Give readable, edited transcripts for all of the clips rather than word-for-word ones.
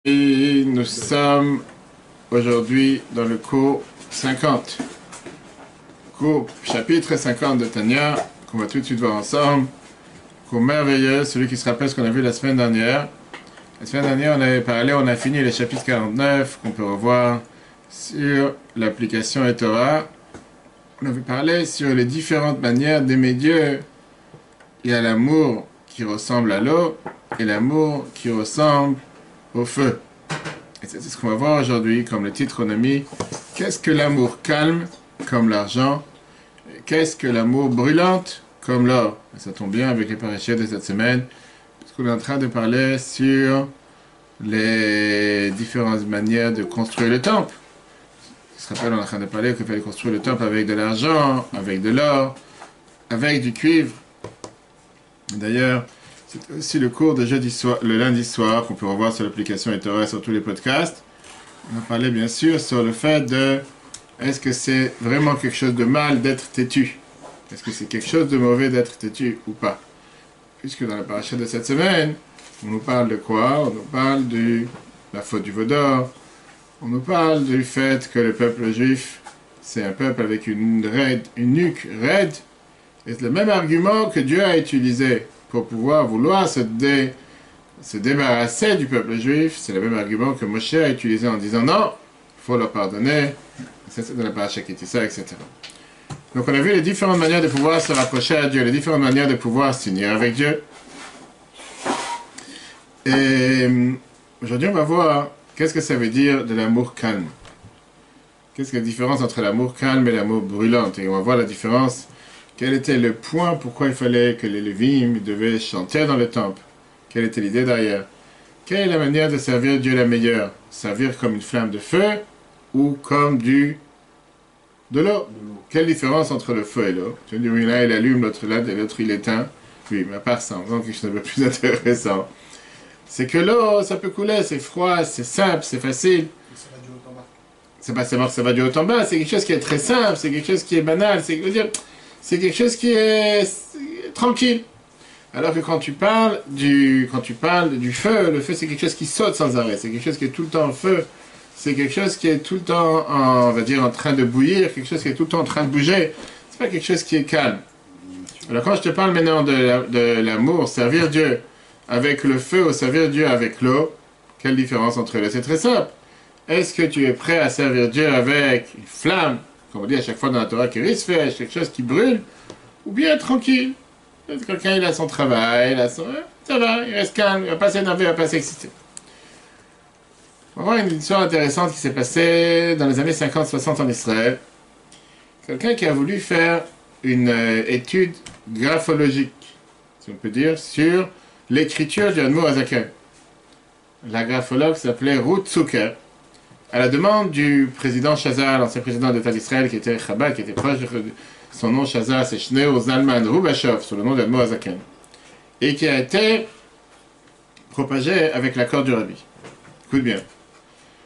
Et nous sommes aujourd'hui dans le cours 50. Cours chapitre 50 de Tanya, qu'on va tout de suite voir ensemble. Cours merveilleux, celui qui se rappelle ce qu'on a vu la semaine dernière. La semaine dernière, on avait parlé, on a fini le chapitre 49, qu'on peut revoir sur l'application eTorah. On avait parlé sur les différentes manières d'aimer Dieu. Il y a l'amour qui ressemble à l'eau et l'amour qui ressemble au feu. Et c'est ce qu'on va voir aujourd'hui, comme le titre qu'on a mis. Qu'est-ce que l'amour calme, comme l'argent? Qu'est-ce que l'amour brûlante, comme l'or? Et ça tombe bien avec les parachutes de cette semaine, parce qu'on est en train de parler sur les différentes manières de construire le temple. Je se rappelle, on est en train de parler qu'il fallait construire le temple avec de l'argent, avec de l'or, avec du cuivre. D'ailleurs, c'est aussi le cours de jeudi soir, le lundi soir, qu'on peut revoir sur l'application eTorah, sur tous les podcasts. On a parlé bien sûr sur le fait de est-ce que c'est vraiment quelque chose de mal d'être têtu? Est-ce que c'est quelque chose de mauvais d'être têtu ou pas? Puisque dans la paracha de cette semaine, on nous parle de quoi? On nous parle de la faute du veau d'or. On nous parle du fait que le peuple juif, c'est un peuple avec une nuque raide. Et c'est le même argument que Dieu a utilisé pour pouvoir vouloir se débarrasser du peuple juif. C'est le même argument que Moshe a utilisé en disant non, il faut leur pardonner. C'est dans la paracha Kitissa, etc. Donc on a vu les différentes manières de pouvoir se rapprocher à Dieu, les différentes manières de pouvoir s'unir avec Dieu. Et aujourd'hui on va voir qu'est-ce que ça veut dire de l'amour calme. Qu'est-ce que la différence entre l'amour calme et l'amour brûlant? Et on va voir la différence. Quel était le point, pourquoi il fallait que les Lévim devaient chanter dans le temple? Quelle était l'idée derrière? Quelle est la manière de servir Dieu la meilleure? Servir comme une flamme de feu ou comme de l'eau? Quelle différence entre le feu et l'eau? Tu dis, oui, là il allume, l'autre là, et l'autre il éteint. Oui, mais à part ça, on voit quelque chose de plus intéressant. C'est que l'eau, ça peut couler, c'est froid, c'est simple, c'est facile. Ça va du haut en bas. C'est pas savoir que ça va du haut en bas, c'est quelque chose qui est très simple, c'est quelque chose qui est banal, c'est quelque chose qui est tranquille. Alors que quand tu parles du feu, le feu c'est quelque chose qui saute sans arrêt, c'est quelque chose qui est tout le temps en feu, c'est quelque chose qui est tout le temps, on va dire, en train de bouillir, quelque chose qui est tout le temps en train de bouger. C'est pas quelque chose qui est calme. Alors quand je te parle maintenant de l'amour, servir Dieu avec le feu ou servir Dieu avec l'eau, quelle différence entre les deux? C'est très simple. Est-ce que tu es prêt à servir Dieu avec une flamme, comme on dit à chaque fois dans la Torah, qui risque quelque chose qui brûle, ou bien tranquille? Quelqu'un, il a son travail, ça va, il reste calme, il va pas s'énerver, il va pas s'exciter. On va voir une histoire intéressante qui s'est passée dans les années 50-60 en Israël. Quelqu'un qui a voulu faire une étude graphologique, si on peut dire, sur l'écriture du Admor Hazaken. La graphologue s'appelait Ruth Zucker. À la demande du président Chazal, l'ancien président d'État d'Israël, qui était Chabad, qui était proche de son nom Chazal, c'est Shneur Zalman Rubashov, sous le nom d'Admor Hazaken, et qui a été propagé avec l'accord du Rabbi. Écoute bien.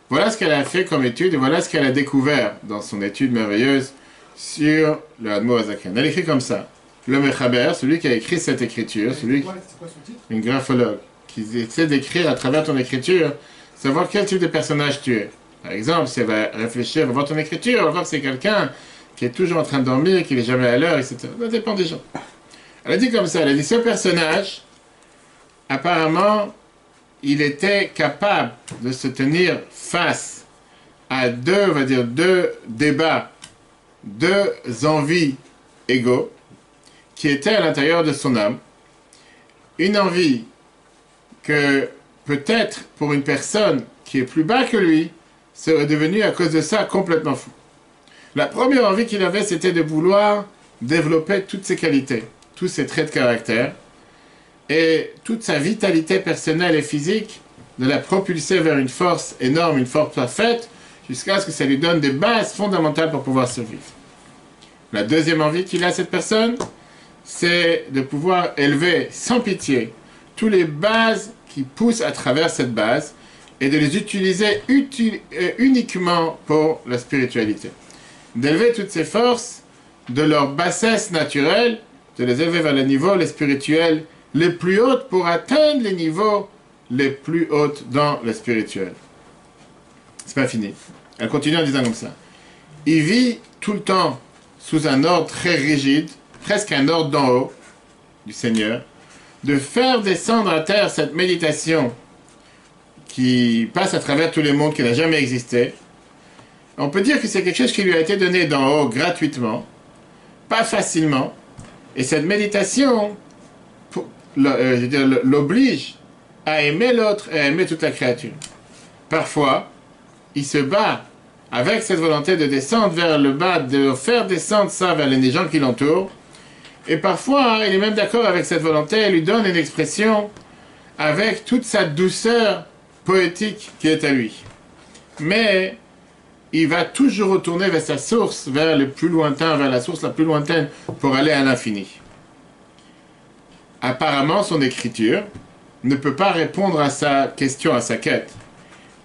Voilà ce qu'elle a fait comme étude, et voilà ce qu'elle a découvert dans son étude merveilleuse sur le Admor Hazaken. Elle écrit comme ça. Le Mechaber, celui qui a écrit cette écriture, C'est quoi son titre? une graphologue, qui essaie d'écrire à travers ton écriture, savoir quel type de personnage tu es. Par exemple, si elle va réfléchir, elle va voir ton écriture, elle va voir que c'est quelqu'un qui est toujours en train de dormir, qui n'est jamais à l'heure, etc. Ça dépend des gens. Elle a dit comme ça, elle a dit, ce personnage, apparemment, il était capable de se tenir face à deux débats, deux envies égaux, qui étaient à l'intérieur de son âme. Une envie que peut-être pour une personne qui est plus bas que lui, serait devenue à cause de ça complètement fou. La première envie qu'il avait, c'était de vouloir développer toutes ses qualités, tous ses traits de caractère, et toute sa vitalité personnelle et physique, de la propulser vers une force énorme, une force parfaite, jusqu'à ce que ça lui donne des bases fondamentales pour pouvoir survivre. La deuxième envie qu'il a, cette personne, c'est de pouvoir élever sans pitié tous les bases qui poussent à travers cette base et de les utiliser uniquement pour la spiritualité. D'élever toutes ces forces de leur bassesse naturelle, de les élever vers les niveaux, les spirituels, les plus hautes pour atteindre les niveaux les plus hautes dans le spirituel. C'est pas fini. Elle continue en disant comme ça. Il vit tout le temps sous un ordre très rigide, presque un ordre d'en haut du Seigneur, de faire descendre à terre cette méditation qui passe à travers tous les mondes, qui n'a jamais existé. On peut dire que c'est quelque chose qui lui a été donné d'en haut gratuitement, pas facilement, et cette méditation l'oblige à aimer l'autre et à aimer toute la créature. Parfois, il se bat avec cette volonté de descendre vers le bas, de faire descendre ça vers les gens qui l'entourent, et parfois, il est même d'accord avec cette volonté, elle lui donne une expression avec toute sa douceur poétique qui est à lui. Mais il va toujours retourner vers sa source, vers le plus lointain, vers la source la plus lointaine, pour aller à l'infini. Apparemment, son écriture ne peut pas répondre à sa question, à sa quête.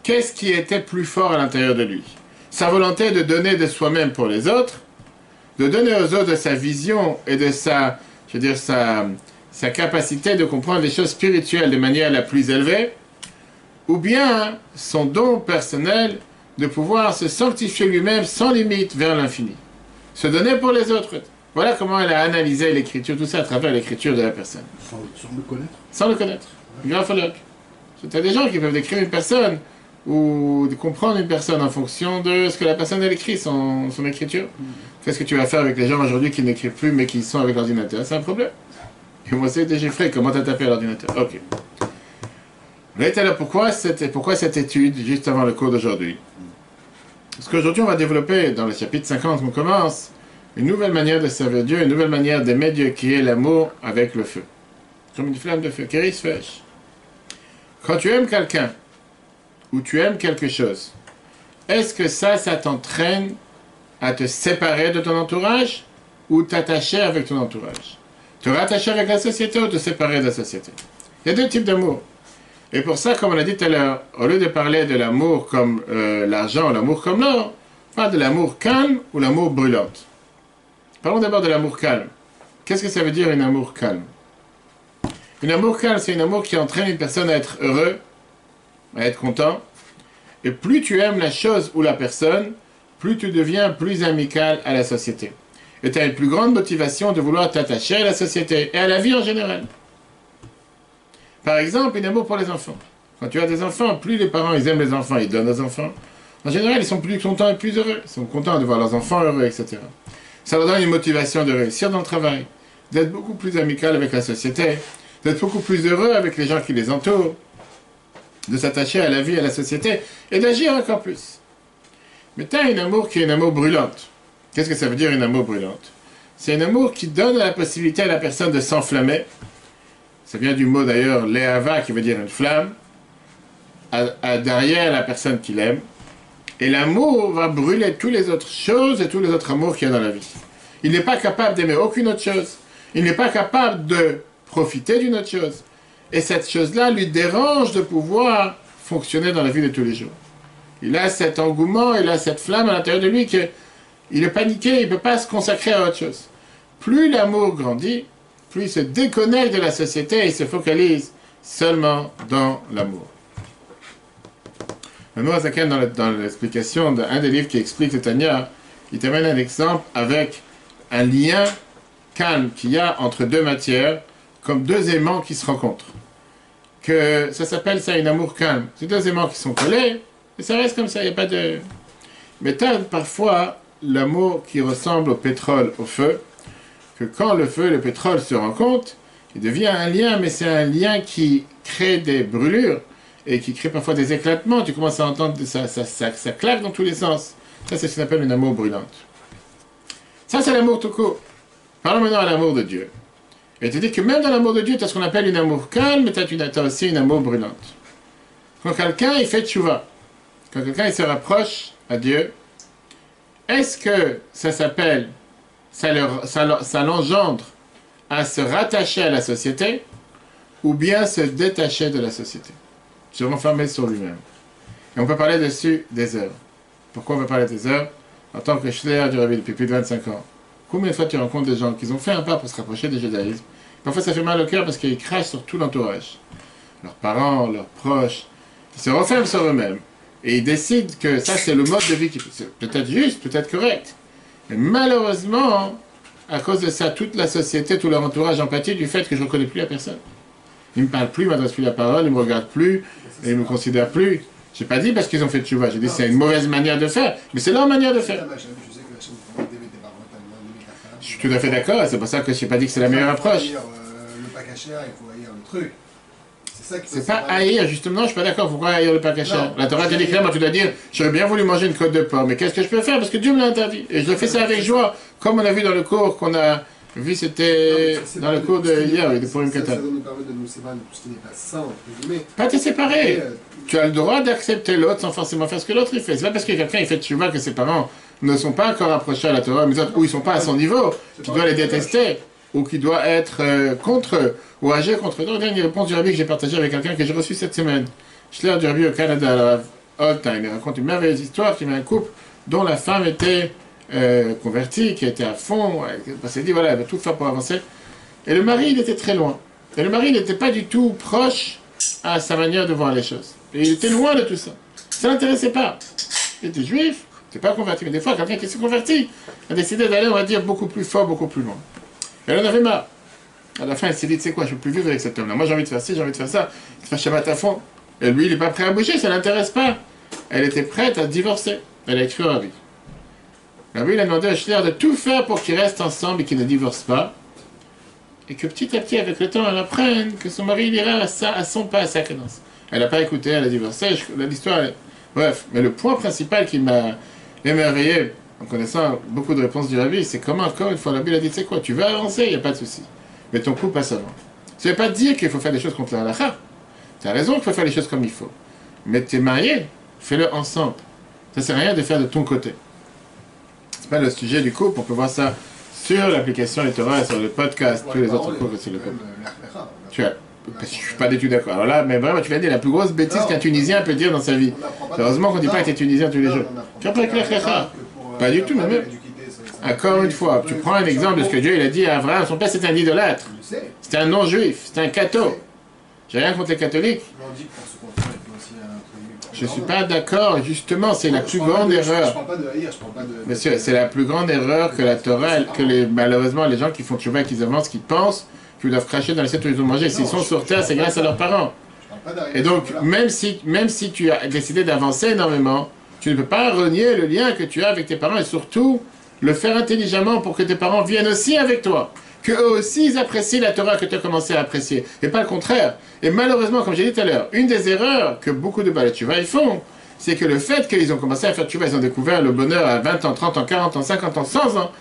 Qu'est-ce qui était plus fort à l'intérieur de lui? Sa volonté de donner de soi-même pour les autres, de donner aux autres de sa vision et de sa capacité de comprendre les choses spirituelles de manière la plus élevée, ou bien son don personnel de pouvoir se sanctifier lui-même sans limite vers l'infini. Se donner pour les autres. Voilà comment elle a analysé l'écriture, tout ça à travers l'écriture de la personne. Sans le connaître. Sans le connaître. Graphologue. Tu as des gens qui peuvent décrire une personne ou de comprendre une personne en fonction de ce que la personne elle écrit, son écriture. Qu'est-ce que tu vas faire avec les gens aujourd'hui qui n'écrivent plus mais qui sont avec l'ordinateur? C'est un problème. Et moi c'est déchiffré, comment t'as tapé à l'ordinateur? Ok. Mais alors pourquoi cette étude juste avant le cours d'aujourd'hui? Parce qu'aujourd'hui on va développer, dans le chapitre 50 on commence, une nouvelle manière de servir Dieu, une nouvelle manière d'aimer Dieu qui est l'amour avec le feu. Comme une flamme de feu, Keris Fesh. Quand tu aimes quelqu'un, ou tu aimes quelque chose, est-ce que ça t'entraîne à te séparer de ton entourage ou t'attacher avec ton entourage? Te rattacher avec la société ou te séparer de la société? Il y a deux types d'amour. Et pour ça, comme on l'a dit tout à l'heure, au lieu de parler de l'amour comme l'argent ou l'amour comme l'or, on parle de l'amour calme ou l'amour brûlante. Parlons d'abord de l'amour calme. Qu'est-ce que ça veut dire un amour calme? Un amour calme, c'est un amour qui entraîne une personne à être heureux, à être content. Et plus tu aimes la chose ou la personne, plus tu deviens plus amical à la société. Et tu as une plus grande motivation de vouloir t'attacher à la société et à la vie en général. Par exemple, un amour pour les enfants. Quand tu as des enfants, plus les parents ils aiment les enfants, ils donnent aux enfants. En général, ils sont plus contents et plus heureux. Ils sont contents de voir leurs enfants heureux, etc. Ça leur donne une motivation de réussir dans le travail, d'être beaucoup plus amical avec la société, d'être beaucoup plus heureux avec les gens qui les entourent, de s'attacher à la vie, à la société, et d'agir encore plus. Mais tu as un amour qui est un amour brûlante. Qu'est-ce que ça veut dire une amour brûlante? C'est un amour qui donne la possibilité à la personne de s'enflammer. Ça vient du mot d'ailleurs, Leava, qui veut dire une flamme, derrière la personne qu'il aime. Et l'amour va brûler toutes les autres choses et tous les autres amours qu'il y a dans la vie. Il n'est pas capable d'aimer aucune autre chose. Il n'est pas capable de profiter d'une autre chose. Et cette chose-là lui dérange de pouvoir fonctionner dans la vie de tous les jours. Il a cet engouement, il a cette flamme à l'intérieur de lui qu'il est paniqué, il ne peut pas se consacrer à autre chose. Plus l'amour grandit, plus il se déconnecte de la société et il se focalise seulement dans l'amour. Le Noazaken, dans l'explication d'un des livres qui explique le Tanya, il t'amène un exemple avec un lien calme qu'il y a entre deux matières, comme deux aimants qui se rencontrent. Que ça s'appelle ça un amour calme. C'est deux aimants qui sont collés, et ça reste comme ça, il n'y a pas de... Mais tu as parfois l'amour qui ressemble au pétrole, au feu, que quand le feu et le pétrole se rencontrent, il devient un lien, mais c'est un lien qui crée des brûlures, et qui crée parfois des éclatements. Tu commences à entendre ça claque dans tous les sens. Ça, c'est ce qu'on appelle une amour brûlante. Ça, c'est l'amour tout court. Parlons maintenant à l'amour de Dieu. Et tu dis que même dans l'amour de Dieu, tu as ce qu'on appelle une amour calme, mais tu as aussi une amour brûlante. Quand quelqu'un il fait tchouva, quand quelqu'un il se rapproche à Dieu, est-ce que ça s'appelle, ça l'engendre à se rattacher à la société, ou bien se détacher de la société? Se renfermer sur lui-même. Et on peut parler dessus des heures. Pourquoi on peut parler des heures? En tant que shléach du Rabbi depuis plus de 25 ans. Combien de fois tu rencontres des gens qui ont fait un pas pour se rapprocher du judaïsme? Parfois ça fait mal au cœur parce qu'ils crachent sur tout l'entourage. leurs parents, leurs proches. Ils se referment sur eux-mêmes. Et ils décident que ça, c'est le mode de vie qui est peut-être juste, peut-être correct. Mais malheureusement, à cause de ça, toute la société, tout leur entourage en pâtit du fait que je ne reconnais plus la personne. Ils ne me parlent plus, ils ne m'adressent plus la parole, ils ne me regardent plus, et ils ne me considèrent plus. Je n'ai pas dit parce qu'ils ont fait de chouva, j'ai dit c'est une mauvaise manière de faire, mais c'est leur manière de faire. Je suis tout à fait d'accord, et c'est pour ça que je n'ai pas dit que c'est la meilleure approche. Le pas caché, il faut haïr le truc. C'est pas haïr, justement, je suis pas d'accord, pourquoi haïr le pas caché? La Torah te dit clairement, tu dois dire, j'aurais bien voulu manger une côte de porc, mais qu'est-ce que je peux faire? Parce que Dieu me l'a interdit. Et je le fais ça avec joie, comme on a vu dans le cours qu'on a vu, c'était dans le cours de hier, de Purim Katan. Ça nous permet de nous séparer de tout ce qui n'est pas sain, entre guillemets. Pas te séparer. Tu as le droit d'accepter l'autre sans forcément faire ce que l'autre il fait. C'est pas parce qu'après il fait tchouva que ses parents ne sont pas encore approchés à la Torah, mais ou ils sont pas à son niveau, qui doit les détester, ou qui doit être contre eux, ou agir contre eux. Donc, il y a une réponse du rabbi que j'ai partagée avec quelqu'un que j'ai reçu cette semaine. Schler du rabbi au Canada, il raconte une merveilleuse histoire qui met un couple dont la femme était convertie, qui était à fond, elle s'est dit voilà, elle va tout faire pour avancer. Et le mari, il était très loin. Et le mari n'était pas du tout proche à sa manière de voir les choses. Et il était loin de tout ça. Ça ne l'intéressait pas. Il était juif, il n'était pas converti. Mais des fois, quelqu'un qui s'est converti a décidé d'aller, on va dire, beaucoup plus fort, beaucoup plus loin. Et elle en avait marre. À la fin, elle s'est dit, tu sais quoi, je ne peux plus vivre avec cet homme-là. Moi, j'ai envie de faire ci, j'ai envie de faire ça. Il fait Shabbat à fond. Et lui, il n'est pas prêt à bouger, ça ne l'intéresse pas. Elle était prête à divorcer. Elle a écrit au rabbi. Le rabbi, il a demandé à Schler de tout faire pour qu'ils restent ensemble et qu'ils ne divorcent pas. Et que petit à petit, avec le temps, elle apprenne que son mari, il ira à son pas, à sa cadence. Elle n'a pas écouté, elle a divorcé. L'histoire, bref. Mais le point principal qui m'a émerveillé, en connaissant beaucoup de réponses du rabbi, c'est comment, encore une fois, le rabbi a dit, tu sais quoi, tu veux avancer, il n'y a pas de souci. Mais ton couple passe avant. Ça ne veut pas dire qu'il faut faire des choses contre la halakha. Tu as raison qu'il faut faire les choses comme il faut. Mais tu es marié, fais-le ensemble. Ça ne sert à rien de faire de ton côté. Ce n'est pas le sujet du couple, on peut voir ça sur l'application Les Torah, sur le podcast, tous les autres cours que c'est le couple. Je suis pas du tout d'accord. Alors là, mais vraiment, tu viens de dire la plus grosse bêtise qu'un Tunisien peut dire dans sa vie. Heureusement qu'on ne dit pas que tu es Tunisien tous les jours. Tu apprends avec l'Echlecha. Pas du tout, même. Encore une fois, tu prends un exemple de ce que Dieu il a dit à Abraham. Son père, c'était un idolâtre. C'était un non-juif. C'était un catho. J'ai rien contre les catholiques. Je ne suis pas d'accord, justement, c'est la plus grande erreur. Je parle pas de haïr, je parle pas de... Monsieur, c'est la plus grande erreur que la Torah, malheureusement, les gens qui font tchouva et qui avancent, qui pensent qu'ils doivent cracher dans l'assiette où ils ont mangé. S'ils sont sur terre, c'est grâce à leurs parents. Et donc, même si tu as décidé d'avancer énormément, tu ne peux pas renier le lien que tu as avec tes parents et surtout le faire intelligemment pour que tes parents viennent aussi avec toi. Qu'eux aussi ils apprécient la Torah que tu as commencé à apprécier. Et pas le contraire. Et malheureusement, comme j'ai dit tout à l'heure, une des erreurs que beaucoup de Baalei Teshuva ils font, c'est que le fait qu'ils ont commencé à faire Teshuva, ils ont découvert le bonheur à 20 ans, 30 ans, 40 ans, 50 ans, 100 ans,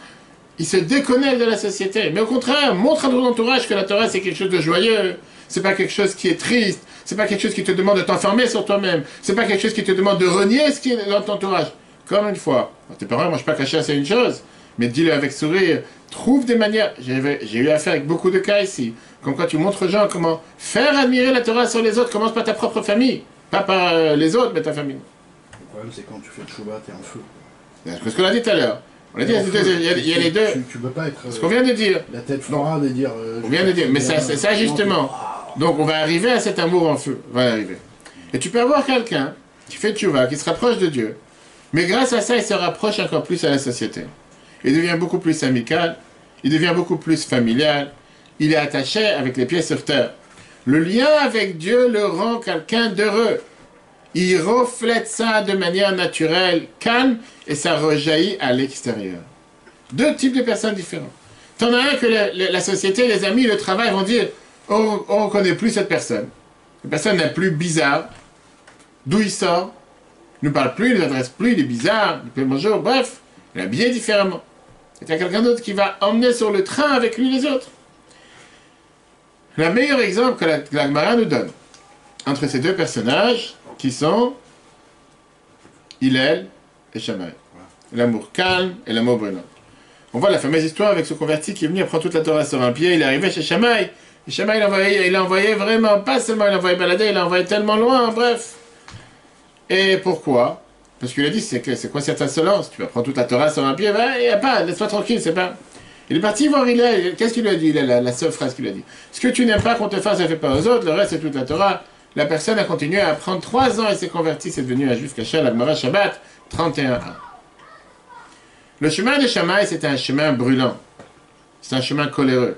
ils se déconnectent de la société. Mais au contraire, montre à ton entourage que la Torah c'est quelque chose de joyeux, c'est pas quelque chose qui est triste, c'est pas quelque chose qui te demande de t'enfermer sur toi-même, c'est pas quelque chose qui te demande de renier ce qui est dans ton entourage. Comme une fois, tes parents ne mangent pas caché, c'est une chose, mais dis-le avec sourire. Trouve des manières. J'ai eu affaire avec beaucoup de cas ici. Comme quand tu montres aux gens comment faire admirer la Torah sur les autres. Commence par ta propre famille. Pas par les autres, mais ta famille. Le problème, c'est quand tu fais le Shabbat, t'es en feu. C'est ce qu'on a dit tout à l'heure. On a dit, il y a les deux. Tu peux pas être. Ce qu'on vient de dire. La tête froide et dire. On vient de dire. Mais c'est ça justement. Donc on va arriver à cet amour en feu. On va y arriver. Et tu peux avoir quelqu'un qui fait tchouva, qui se rapproche de Dieu. Mais grâce à ça, il se rapproche encore plus à la société. Il devient beaucoup plus amical, il devient beaucoup plus familial, il est attaché avec les pieds sur terre. Le lien avec Dieu le rend quelqu'un d'heureux. Il reflète ça de manière naturelle, calme, et ça rejaillit à l'extérieur. Deux types de personnes différentes. T'en as un que la société, les amis, le travail vont dire « on ne reconnaît plus cette personne. Cette personne n'est plus bizarre. D'où il sort? Il ne nous parle plus, il ne nous adresse plus, il est bizarre, il fait bonjour, bref, il est habillé différemment. » Il y a quelqu'un d'autre qui va emmener sur le train avec lui les autres. Le meilleur exemple que la Gemara nous donne entre ces deux personnages qui sont Hillel et Shammai. L'amour calme et l'amour brûlant. On voit la fameuse histoire avec ce converti qui est venu, il prend toute la Torah sur un pied, il est arrivé chez Shammai. Et Shammai, il a envoyé vraiment, pas seulement il a envoyé balader, il a envoyé tellement loin, bref. Et pourquoi? Parce qu'il a dit, c'est quoi cette insolence? Tu vas prendre toute la Torah sur un pied, il n'y a pas, laisse-moi tranquille, c'est pas... Il est parti voir Hillel, qu'est-ce qu'il lui a dit, la seule phrase qu'il a dit. Ce que tu n'aimes pas qu'on te fasse, ça ne fait pas aux autres, le reste c'est toute la Torah. la personne a continué à apprendre 3 ans et s'est convertie, c'est devenu un juif caché à la Gemara Shabbat 31.1. Le chemin de Shammai, c'était un chemin brûlant. C'est un chemin coléreux.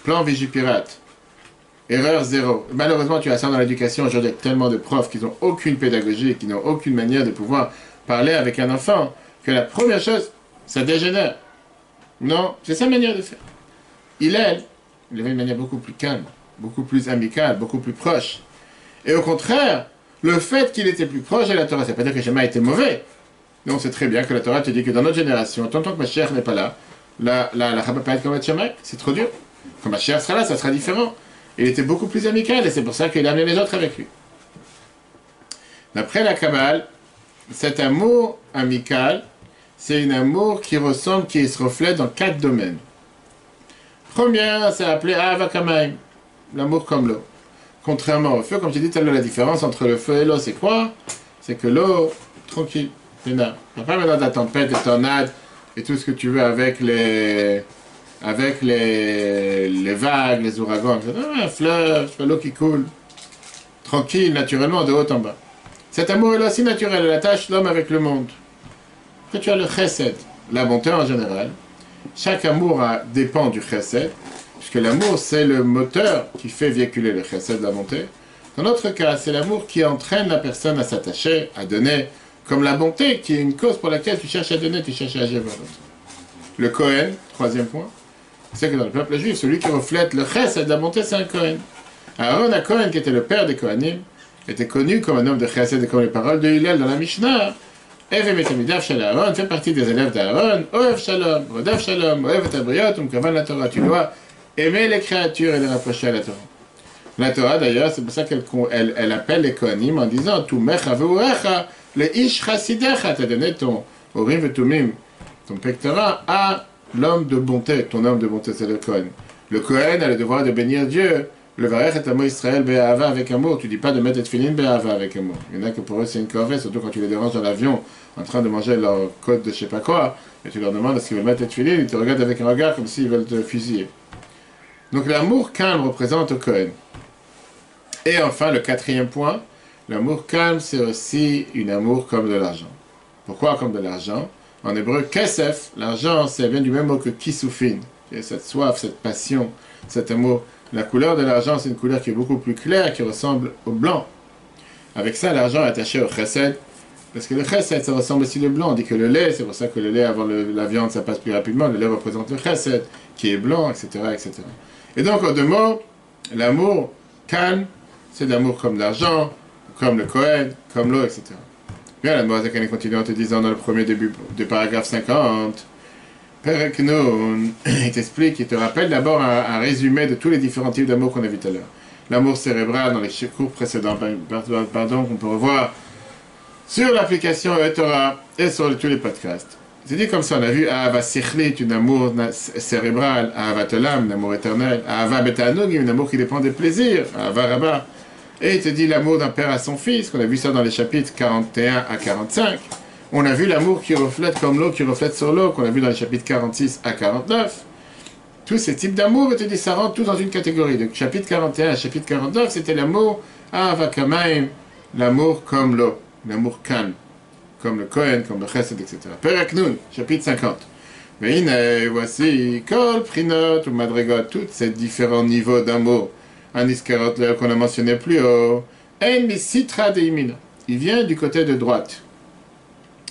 Plan Vigipirate. Erreur zéro. Malheureusement, tu as ça dans l'éducation aujourd'hui avec tellement de profs qui n'ont aucune pédagogie, qui n'ont aucune manière de pouvoir parler avec un enfant, que la première chose, ça dégénère. Non, c'est sa manière de faire. Il avait une manière beaucoup plus calme, beaucoup plus amicale, beaucoup plus proche. Et au contraire, le fait qu'il était plus proche de la Torah, ça ne veut pas dire que Shammai était mauvais. Non, on sait très bien que la Torah te dit que dans notre génération, tant que Mashiach n'est pas là, la ne va pas être comme Shammai, c'est trop dur. Quand Mashiach sera là, ça sera différent. Il était beaucoup plus amical et c'est pour ça qu'il a amené les autres avec lui. D'après la Kabbale, cet amour amical, c'est un amour qui ressemble, qui se reflète dans 4 domaines. Première, c'est appelé Ahava Kamaim, l'amour comme l'eau. Contrairement au feu, comme j'ai dit, telle la différence entre le feu et l'eau, c'est quoi? C'est que l'eau, tranquille, il n'y a pas maintenant de la tempête, des tornades et tout ce que tu veux avec les vagues, les ouragans, etc. Un fleuve, l'eau qui coule, tranquille, naturellement, de haut en bas. Cet amour est là aussi naturel, il attache l'homme avec le monde. Après, tu as le chesed, la bonté en général. Chaque amour dépend du chesed, puisque l'amour, c'est le moteur qui fait véhiculer le chesed, la bonté. Dans notre cas, c'est l'amour qui entraîne la personne à s'attacher, à donner, comme la bonté, qui est une cause pour laquelle tu cherches à donner, tu cherches à agir vers l'autre. Le Kohen, 3e point, c'est que dans le peuple juif, celui qui reflète le chesed, la bonté, c'est un Kohen. Aaron à Kohen, qui était le père des Kohanim, était connu comme un homme de chesed, et comme les paroles de Hillel dans la Mishnah, Eve Metamidav Shel Aaron fait partie des élèves d'Aaron, Oev Shalom, Rodav Shalom, Oev et Abriot, Kavan la Torah. Tu dois aimer les créatures et les rapprocher à la Torah. La Torah, d'ailleurs, c'est pour ça qu'elle appelle les Kohanim en disant Tumecha veurecha, le Ish Chasidecha, t'as donné ton Orim et Tumim, ton pectorat, à l'homme de bonté. Ton homme de bonté, c'est le Kohen. Le Kohen a le devoir de bénir Dieu. Le Varech est Amo Israël Be'ahava avec amour. Tu dis pas de mettre et Tfilin Be'ahava avec amour. Il y en a que pour eux c'est une corvée, surtout quand tu les déranges dans l'avion en train de manger leur côte de je sais pas quoi, et tu leur demandes est-ce qu'ils veulent mettre et Tfilin, ils te regardent avec un regard comme s'ils veulent te fusiller. Donc l'amour calme représente le Kohen. Et enfin, le 4e point, l'amour calme c'est aussi un amour comme de l'argent. Pourquoi comme de l'argent? En hébreu, kesef, l'argent, ça vient du même mot que kisufin. Cette soif, cette passion, cet amour. La couleur de l'argent, c'est une couleur qui est beaucoup plus claire, qui ressemble au blanc. Avec ça, l'argent est attaché au chesed. Parce que le chesed, ça ressemble aussi au blanc. On dit que le lait, c'est pour ça que le lait, avant la viande, ça passe plus rapidement. Le lait représente le chesed, qui est blanc, etc., etc. Et donc, en 2 mots, l'amour calme, c'est l'amour comme l'argent, comme le Kohen, comme l'eau, etc. Bien, la Moazakane continue en te disant dans le premier début du paragraphe 50, Perek Nun, il t'explique, il te rappelle d'abord un résumé de tous les différents types d'amour qu'on a vu tout à l'heure. L'amour cérébral dans les cours précédents, pardon, qu'on peut revoir sur l'application Torah et sur tous les podcasts. C'est dit comme ça, on a vu Ahava Sichlit, un amour cérébral, Ahava Tolam, un amour éternel, Ahava Betanug, un amour qui dépend des plaisirs, Ahava Rabba. Et il te dit l'amour d'un père à son fils, qu'on a vu ça dans les chapitres 41 à 45. On a vu l'amour qui reflète comme l'eau qui reflète sur l'eau, qu'on a vu dans les chapitres 46 à 49. Tous ces types d'amour, je te dis, ça rentre tous dans une catégorie. Donc, chapitre 41 à chapitre 49, c'était l'amour Ahava Kamaim, l'amour comme l'eau, l'amour calme, comme le Kohen, comme le Chesed, etc. Perek Nun, chapitre 50. Mais voici, Kol, Prinot ou Madrigot, tous ces différents niveaux d'amour. Aniskarot, qu'on a mentionné plus haut. En Misitra de Imina. Il vient du côté de droite.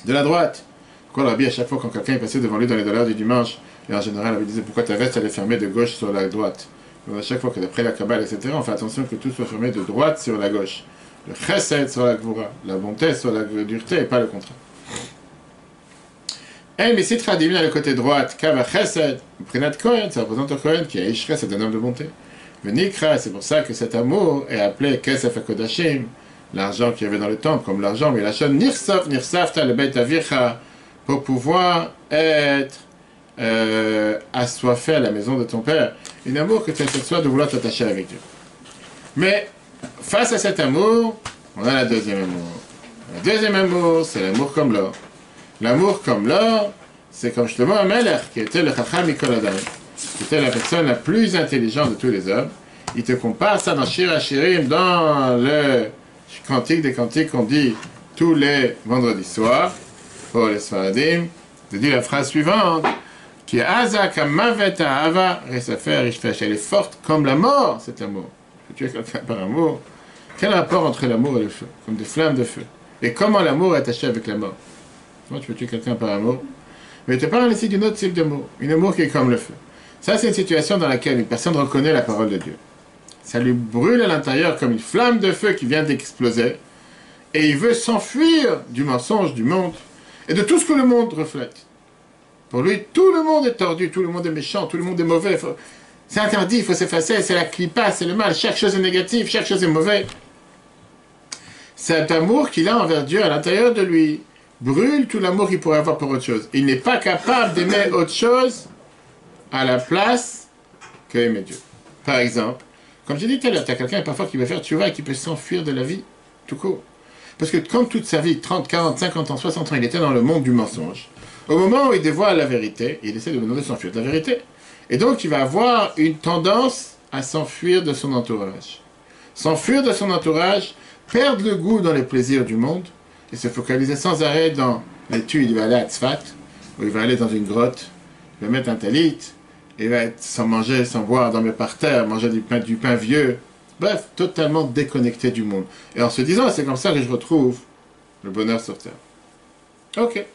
De la droite. Pourquoi le Rabbi, à chaque fois quand quelqu'un est passé devant lui dans les dollars du dimanche, et en général, il disait pourquoi ta veste elle est fermée de gauche sur la droite. Donc à chaque fois que d'après la Kabbale, etc., on fait attention que tout soit fermé de droite sur la gauche. Le chesed sur la gvura, la bonté sur la dureté et pas le contraire. Et mais si traduit le côté droite, kava chesed, prinat Kohen, ça représente le Kohen qui est Ishre, c'est un homme de bonté. Le Nikra, c'est pour ça que cet amour est appelé Kesef HaKodashim, l'argent qu'il y avait dans le temple, comme l'argent, mais la chaîne Nirsafta le Beit Avicha, pour pouvoir être assoiffé à la maison de ton père. Un amour que tu as cette soif de vouloir t'attacher avec Dieu. Mais face à cet amour, on a la deuxième amour. Le deuxième amour, c'est l'amour comme l'or. L'amour comme l'or, c'est comme Shlomo HaMelech, qui était le Chacham Mikol Adam, qui était la personne la plus intelligente de tous les hommes. Il te compare ça dans Shir HaShirim, dans le Cantique des Cantiques qu'on dit tous les vendredis soirs, pour les Sfaradim, de dire la phrase suivante, qui est Aza Kamavet Ahava Resafer Ishfesh. Elle est forte comme la mort, cet amour. Tu tuer quelqu'un par amour. Quel rapport entre l'amour et le feu? Comme des flammes de feu. Et comment l'amour est attaché avec la mort? Comment tu peux tuer quelqu'un par amour? Mais je te parle ici d'une autre type d'amour. Une amour qui est comme le feu. Ça, c'est une situation dans laquelle une personne reconnaît la parole de Dieu. Ça lui brûle à l'intérieur comme une flamme de feu qui vient d'exploser. Et il veut s'enfuir du mensonge du monde et de tout ce que le monde reflète. Pour lui, tout le monde est tordu, tout le monde est méchant, tout le monde est mauvais. C'est interdit, il faut s'effacer, c'est la clipa, c'est le mal. Chaque chose est négative, chaque chose est mauvaise. Cet amour qu'il a envers Dieu à l'intérieur de lui brûle tout l'amour qu'il pourrait avoir pour autre chose. Il n'est pas capable d'aimer autre chose à la place que aimer Dieu. Par exemple, comme j'ai dit tout à l'heure, tu as quelqu'un parfois qui va faire tchouva et qui peut s'enfuir de la vie, tout court. Parce que comme toute sa vie, 30, 40, 50 ans, 60 ans, il était dans le monde du mensonge, au moment où il dévoile la vérité, il essaie de s'enfuir de la vérité. Et donc, il va avoir une tendance à s'enfuir de son entourage. S'enfuir de son entourage, perdre le goût dans les plaisirs du monde, et se focaliser sans arrêt dans l'étude. Il va aller à Tzfat, ou il va aller dans une grotte, il va mettre un talit, il va être sans manger, sans boire, dormir par terre, manger du pain vieux. Bref, totalement déconnecté du monde. Et en se disant, c'est comme ça que je retrouve le bonheur sur terre. Ok.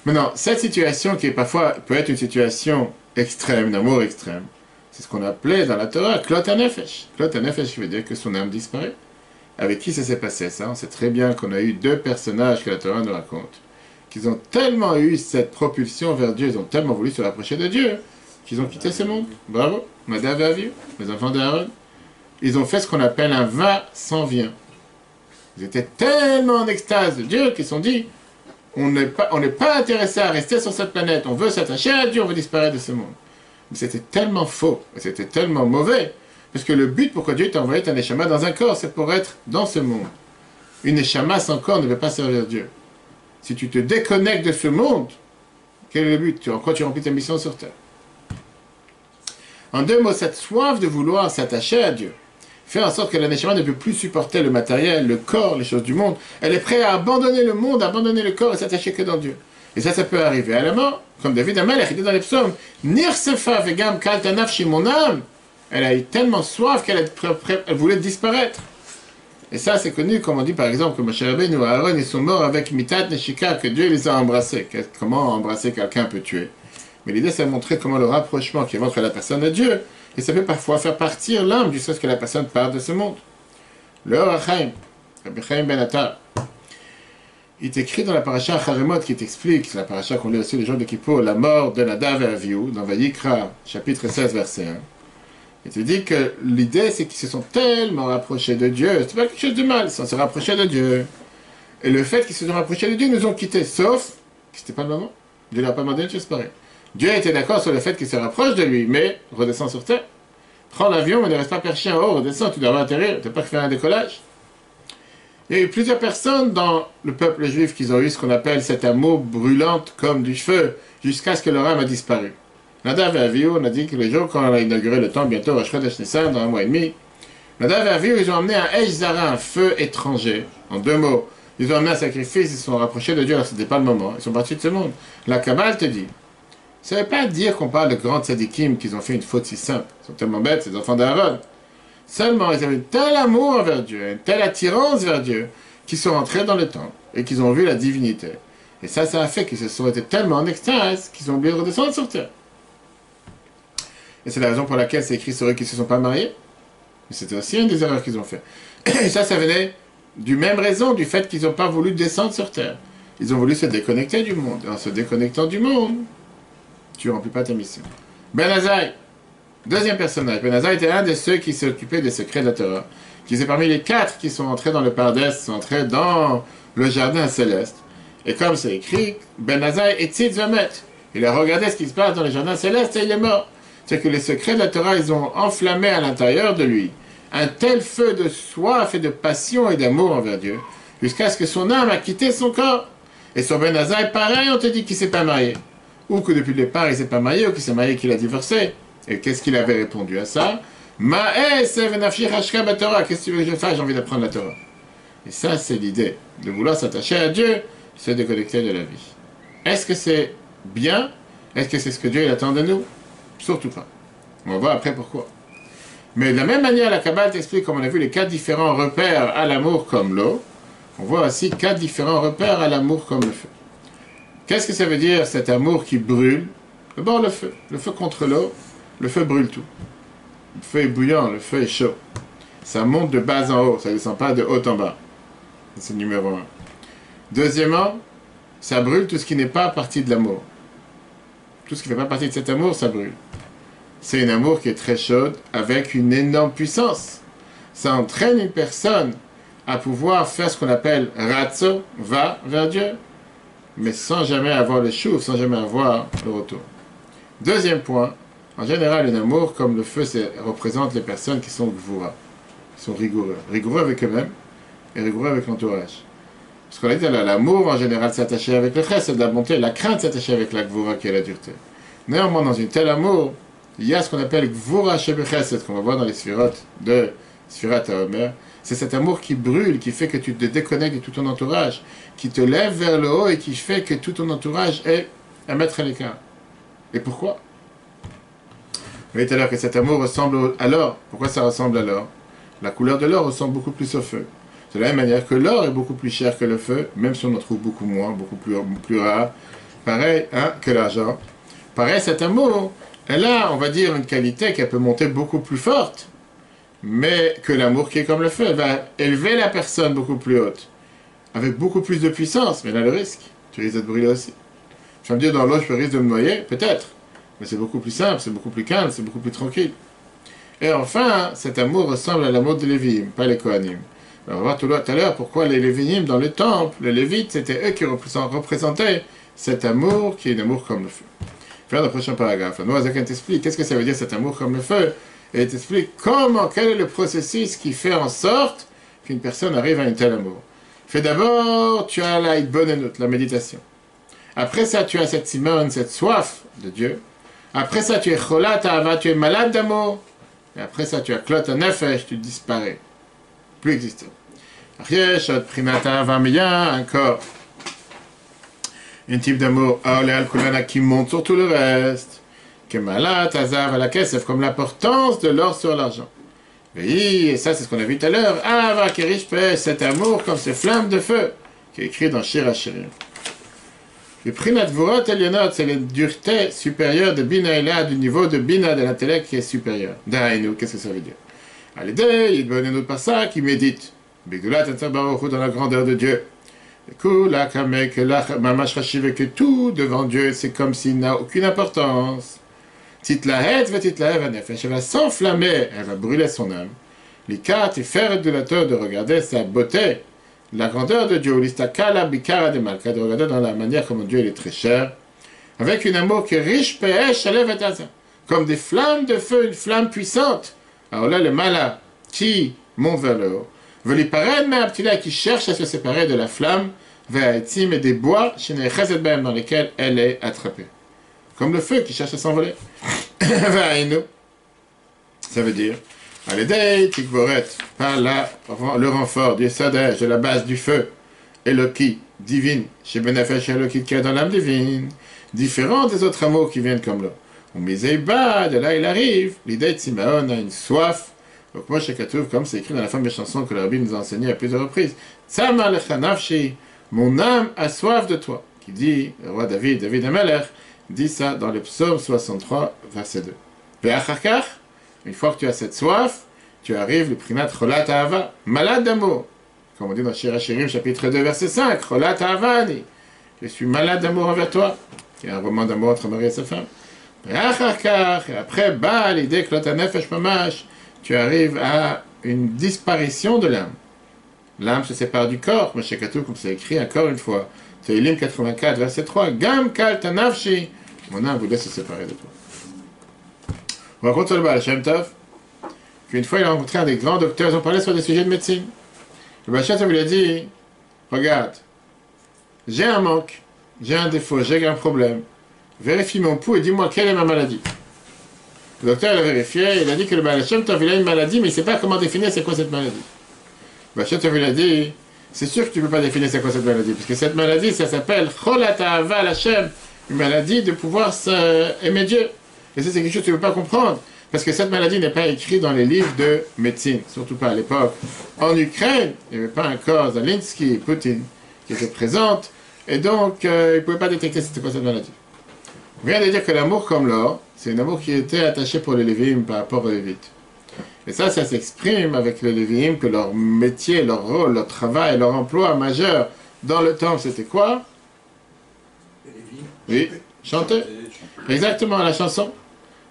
Maintenant, cette situation qui est parfois peut être une situation extrême, d'amour extrême, c'est ce qu'on appelait dans la Torah Klot HaNefesh. Klot HaNefesh veut dire que son âme disparaît. Avec qui ça s'est passé ça? On sait très bien qu'on a eu deux personnages que la Torah nous raconte, qu'ils ont tellement eu cette propulsion vers Dieu, ils ont tellement voulu se rapprocher de Dieu, qu'ils ont quitté ce monde. Bravo, Nadav et Avihu, les enfants d'Aaron. Ils ont fait ce qu'on appelle un va sans vient. Ils étaient tellement en extase de Dieu qu'ils se sont dit, on n'est pas intéressé à rester sur cette planète, on veut s'attacher à Dieu, on veut disparaître de ce monde. Mais c'était tellement faux, et c'était tellement mauvais, parce que le but pourquoi Dieu t'a envoyé ta neshama dans un corps, c'est pour être dans ce monde. Une neshama sans corps ne veut pas servir Dieu. Si tu te déconnectes de ce monde, quel est le but? En quoi tu remplis ta mission sur terre? En deux mots, cette soif de vouloir s'attacher à Dieu fait en sorte que la neshama ne peut plus supporter le matériel, le corps, les choses du monde. Elle est prête à abandonner le monde, à abandonner le corps et s'attacher que dans Dieu. Et ça peut arriver à la mort, comme David Amalek, il dit dans les psaumes, Nirsefa vegam kaltanaf chez mon âme. Elle a eu tellement soif qu'elle voulait disparaître. Et ça, c'est connu, comme on dit par exemple que Moshe Rabbeinu ou Aaron, ils sont morts avec Mitat Neshika, que Dieu les a embrassés. Comment embrasser quelqu'un peut tuer? Mais l'idée, c'est de montrer comment le rapprochement qui est entre la personne et Dieu, et ça peut parfois faire partir l'âme du fait que la personne part de ce monde. Le Or HaChaim, Rabbi Chaim Ben Attar, il est écrit dans la paracha Haremot qui t'explique, c'est la paracha qu'on lit aussi le jour de Kippour, la mort de Nadav et Avihu, dans Vayikra, chapitre 16, verset 1. Il te dit que l'idée, c'est qu'ils se sont tellement rapprochés de Dieu, c'est pas quelque chose de mal, ils se rapprochés de Dieu. Et le fait qu'ils se sont rapprochés de Dieu, nous ont quittés, sauf que c'était pas le moment. Dieu leur a pas demandé une chose pareille. Dieu était d'accord sur le fait qu'il se rapproche de lui, mais redescend sur terre. Prends l'avion, mais ne reste pas perché en haut, redescends, tu dois atterrir, tu n'as pas faire un décollage. Il y a eu plusieurs personnes dans le peuple juif qui ont eu ce qu'on appelle cet amour brûlante comme du feu, jusqu'à ce que leur âme a disparu. Nadav et Avihu, on a dit que le jour quand on a inauguré le temple, bientôt à Chodesh Nissan, dans un mois et demi, Nadav et Avihu, ils ont amené un Esh Zara, un feu étranger, en deux mots. Ils ont amené un sacrifice, ils se sont rapprochés de Dieu, alors ce n'était pas le moment, ils sont partis de ce monde. La Kabbale te dit, ça ne veut pas dire qu'on parle de grands tzadikim qui ont fait une faute si simple. Ils sont tellement bêtes, ces enfants d'Aaron. Seulement, ils avaient tel amour envers Dieu, une telle attirance vers Dieu, qu'ils sont rentrés dans le temple et qu'ils ont vu la divinité. Et ça a fait qu'ils se sont été tellement en extase qu'ils ont oublié de redescendre sur terre. Et c'est la raison pour laquelle c'est écrit sur eux qu'ils ne se sont pas mariés. Mais c'était aussi une des erreurs qu'ils ont fait. Et ça venait du même raison, du fait qu'ils n'ont pas voulu descendre sur terre. Ils ont voulu se déconnecter du monde. Et en se déconnectant du monde, tu ne remplis pas ta mission. Ben Azaï, deuxième personnage. Ben Azaï était un de ceux qui s'occupaient des secrets de la Torah. Qui étaient parmi les 4 qui sont entrés dans le Pardes, sont entrés dans le jardin céleste. Et comme c'est écrit, Ben Azaï et Tzitz Vamet. Il a regardé ce qui se passe dans le jardin céleste et il est mort. C'est que les secrets de la Torah, ils ont enflammé à l'intérieur de lui un tel feu de soif et de passion et d'amour envers Dieu, jusqu'à ce que son âme a quitté son corps. Et sur Ben Azaï, pareil, on te dit qu'il ne s'est pas marié. Ou que depuis le départ, il ne s'est pas marié, ou qu'il s'est marié et qu'il a divorcé. Et qu'est-ce qu'il avait répondu à ça? Qu'est-ce que tu veux que je fasse? J'ai envie d'apprendre la Torah. Et ça, c'est l'idée. De vouloir s'attacher à Dieu, se déconnecter de la vie. Est-ce que c'est bien? Est-ce que c'est ce que Dieu il attend de nous? Surtout pas. On va voir après pourquoi. Mais de la même manière, la Kabbale t'explique, comme on a vu, les 4 différents repères à l'amour comme l'eau. On voit aussi 4 différents repères à l'amour comme le feu. Qu'est-ce que ça veut dire, cet amour qui brûle? D'abord, le feu. Le feu contre l'eau, le feu brûle tout. Le feu est bouillant, le feu est chaud. Ça monte de bas en haut, ça ne descend pas de haut en bas. C'est le numéro 1. Deuxièmement, ça brûle tout ce qui n'est pas partie de l'amour. Tout ce qui ne fait pas partie de cet amour, ça brûle. C'est un amour qui est très chaude, avec une énorme puissance. Ça entraîne une personne à pouvoir faire ce qu'on appelle ratzo, va vers Dieu, mais sans jamais avoir le chouf, sans jamais avoir le retour. Deuxième point, en général, un amour comme le feu représente les personnes qui sont gvura, qui sont rigoureux. Rigoureux avec eux-mêmes et rigoureux avec l'entourage. Parce qu'on a dit, l'amour en général s'attacher avec le chesed, la bonté, la crainte s'attacher avec la gvura qui est la dureté. Néanmoins, dans une telle amour, il y a ce qu'on appelle gvura shebechesed, qu'on va voir dans les sphirotes de Sphirat HaOmer. C'est cet amour qui brûle, qui fait que tu te déconnectes de tout ton entourage, qui te lève vers le haut et qui fait que tout ton entourage est à mettre à l'écart. Et pourquoi? Vous voyez tout à l'heure que cet amour ressemble à l'or. Pourquoi ça ressemble à l'or? La couleur de l'or ressemble beaucoup plus au feu. De la même manière que l'or est beaucoup plus cher que le feu, même si on en trouve beaucoup moins, beaucoup plus rare. Pareil que l'argent. Pareil, cet amour, elle a, on va dire, une qualité qui peut monter beaucoup plus forte, mais que l'amour qui est comme le feu. Elle va élever la personne beaucoup plus haute, avec beaucoup plus de puissance, mais elle a le risque. Tu risques de te brûler aussi. Tu vas me dire, dans l'eau, je risque de me noyer? Peut-être. Mais c'est beaucoup plus simple, c'est beaucoup plus calme, c'est beaucoup plus tranquille. Et enfin, cet amour ressemble à l'amour de Lévi'im, pas les Kohanim. On va voir tout à l'heure pourquoi les Lévi'im dans le temple, les Lévites, c'était eux qui représentaient cet amour qui est un amour comme le feu. Faire le prochain paragraphe. La Noazaken t'explique qu'est-ce que ça veut dire cet amour comme le feu, et t'explique quel est le processus qui fait en sorte qu'une personne arrive à un tel amour. Fait d'abord, tu as la Hitbonenut, la méditation. Après ça, tu as cette simone, cette soif de Dieu. Après ça, tu es cholat ahava, tu es malade d'amour. Et après ça, tu as klot nefesh, tu disparais. Plus existant. Ariesh, prinata ahava, mais il y a encore un type d'amour, aolé kulana, qui monte sur tout le reste. Que malade, azav, à la kesef, comme l'importance de l'or sur l'argent. Et ça, c'est ce qu'on a vu tout à l'heure. Ahava, kerish pe, cet amour comme ces flammes de feu, qui est écrit dans Shir HaShirim. Le Prinat Vorot Elionot, c'est la dureté supérieure de Bina Ela, du niveau de Bina, de l'intellect qui est supérieur. Daïnou, qu'est-ce que ça veut dire? Allez, il donne un autre passage qui médite. Bigdulat Baruch dans la grandeur de Dieu. Kula Kamek, Mamash Rashiv, que tout devant Dieu, c'est comme s'il n'a aucune importance. Titlahet, Titlahet, Nefesh, elle va s'enflammer, elle va brûler son âme. Les quatre et faire de la teur de regarder sa beauté. La grandeur de Dieu, l'istakala bikara de malka, de regarder dans la manière comme Dieu il est très cher, avec un amour qui est riche, pe'esh, alev et azan, comme des flammes de feu, une flamme puissante. Alors là, le mala qui monte vers le haut, veut les paraître, mais un petit là qui cherche à se séparer de la flamme, vers Etim et des bois, dans lesquels elle est attrapée. Comme le feu qui cherche à s'envoler. Ça veut dire. Allez, Tikvoret, par le renfort du Sadej, de la base du feu, Eloki, divine, chez Benefesh Eloki qui est dans l'âme divine, différent des autres amours qui viennent comme là. On miseiba, de là il arrive, l'idée de Simeon a une soif, donc moi chez Katouv, comme c'est écrit dans la fameuse chanson que le Rabbi nous a enseigné à plusieurs reprises, Tzama lecha nafshi, mon âme a soif de toi, qui dit, le roi David Amelech, dit ça dans le psaume 63, verset 2. Ve'achakach, une fois que tu as cette soif, tu arrives le prinat cholat ahava, malade d'amour. Comme on dit dans Shir HaShirim, chapitre 2, verset 5, cholat ahavani. Je suis malade d'amour envers toi. Il y a un roman d'amour entre Marie et sa femme. Et après, l'idée que l'autre nefesh mamash, tu arrives à une disparition de l'âme. L'âme se sépare du corps, mais chez Katou, comme c'est écrit encore une fois, Tehillim 84, verset 3, Gam kal tanafshi, mon âme voulait se séparer de toi. On raconte sur le Baal Shem Tov qu'une fois il a rencontré un des grands docteurs, ils ont parlé sur des sujets de médecine. Le Baal Shem Tov lui a dit, regarde, j'ai un manque, j'ai un défaut, j'ai un problème, vérifie mon pouls et dis-moi quelle est ma maladie. Le docteur l'a vérifié, il a dit que le Baal Shem Tov, il a une maladie, mais il ne sait pas comment définir c'est quoi cette maladie. Le Baal Shem Tov, il a dit, c'est sûr que tu ne peux pas définir c'est quoi cette maladie, parce que cette maladie, ça s'appelle Cholat Ahava Hashem, une maladie de pouvoir aimer Dieu. Et ça, c'est quelque chose que tu ne peux pas comprendre, parce que cette maladie n'est pas écrite dans les livres de médecine, surtout pas à l'époque. En Ukraine, il n'y avait pas encore Zelensky, Poutine, qui étaient présentes, et donc, ils ne pouvaient pas détecter c'était quoi cette maladie. On vient de dire que l'amour comme l'or, c'est un amour qui était attaché pour les Lévi'im par rapport aux Lévites. Et ça s'exprime avec les Lévi'im, que leur métier, leur rôle, leur travail, leur emploi majeur dans le temple, c'était quoi? Oui, chanter. Exactement, la chanson.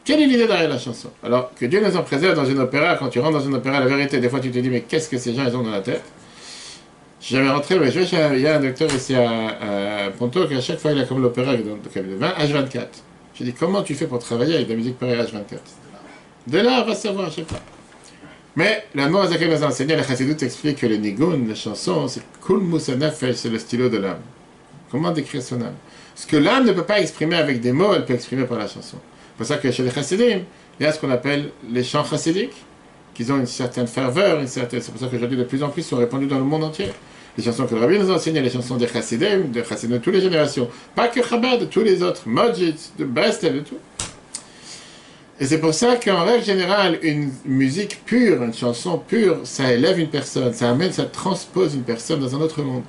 Quelle est l'idée derrière la chanson? Alors, que Dieu nous en préserve dans une opéra, quand tu rentres dans une opéra, la vérité, des fois tu te dis, mais qu'est-ce que ces gens ils ont dans la tête? Je suis jamais rentré, mais il y a un docteur ici à Ponto qui à chaque fois il a comme l'opéra dans le cabinet de 20 H24. J'ai dit comment tu fais pour travailler avec de la musique pareille H24? De là, on va savoir, je sais pas. Mais la Noire Zaké nous a enseigné, la Chassidut explique que le nigun, la chanson, c'est Kul Musanafesh, c'est le stylo de l'âme. Comment décrire son âme? Ce que l'âme ne peut pas exprimer avec des mots, elle peut exprimer par la chanson. C'est pour ça que chez les Chassidim, il y a ce qu'on appelle les chants chassidiques, qui ont une certaine ferveur, c'est pour ça qu'aujourd'hui de plus en plus sont répandus dans le monde entier. Les chansons que le Rabbi nous a enseignées, les chansons des Chassidim, de toutes les générations, pas que Chabad, de tous les autres, Modjit, de Breslev, de tout. Et c'est pour ça qu'en règle générale, une musique pure, une chanson pure, ça élève une personne, ça amène, ça transpose une personne dans un autre monde,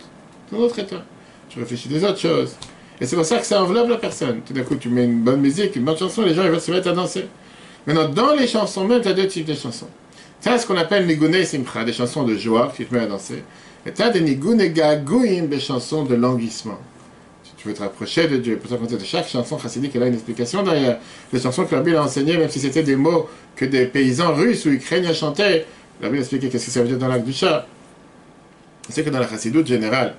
dans un autre état. Tu réfléchis des autres choses. Et c'est pour ça que ça enveloppe la personne. Tout d'un coup, tu mets une bonne musique, une bonne chanson, les gens ils vont se mettre à danser. Maintenant, dans les chansons même, tu as deux types de chansons. Tu as ce qu'on appelle Nigune Simcha, des chansons de joie qui te mettent à danser. Et tu as des Nigune Gagouim, des chansons de languissement. Si tu veux te rapprocher de Dieu, pour ça qu'on sait de chaque chanson chassidique, elle a une explication derrière. Les chansons que la Bible a enseignées, même si c'était des mots que des paysans russes ou ukrainiens chantaient, la Bible expliquait qu'est-ce que ça veut dire dans l'acte du chat. C'est que dans la chassidoute générale,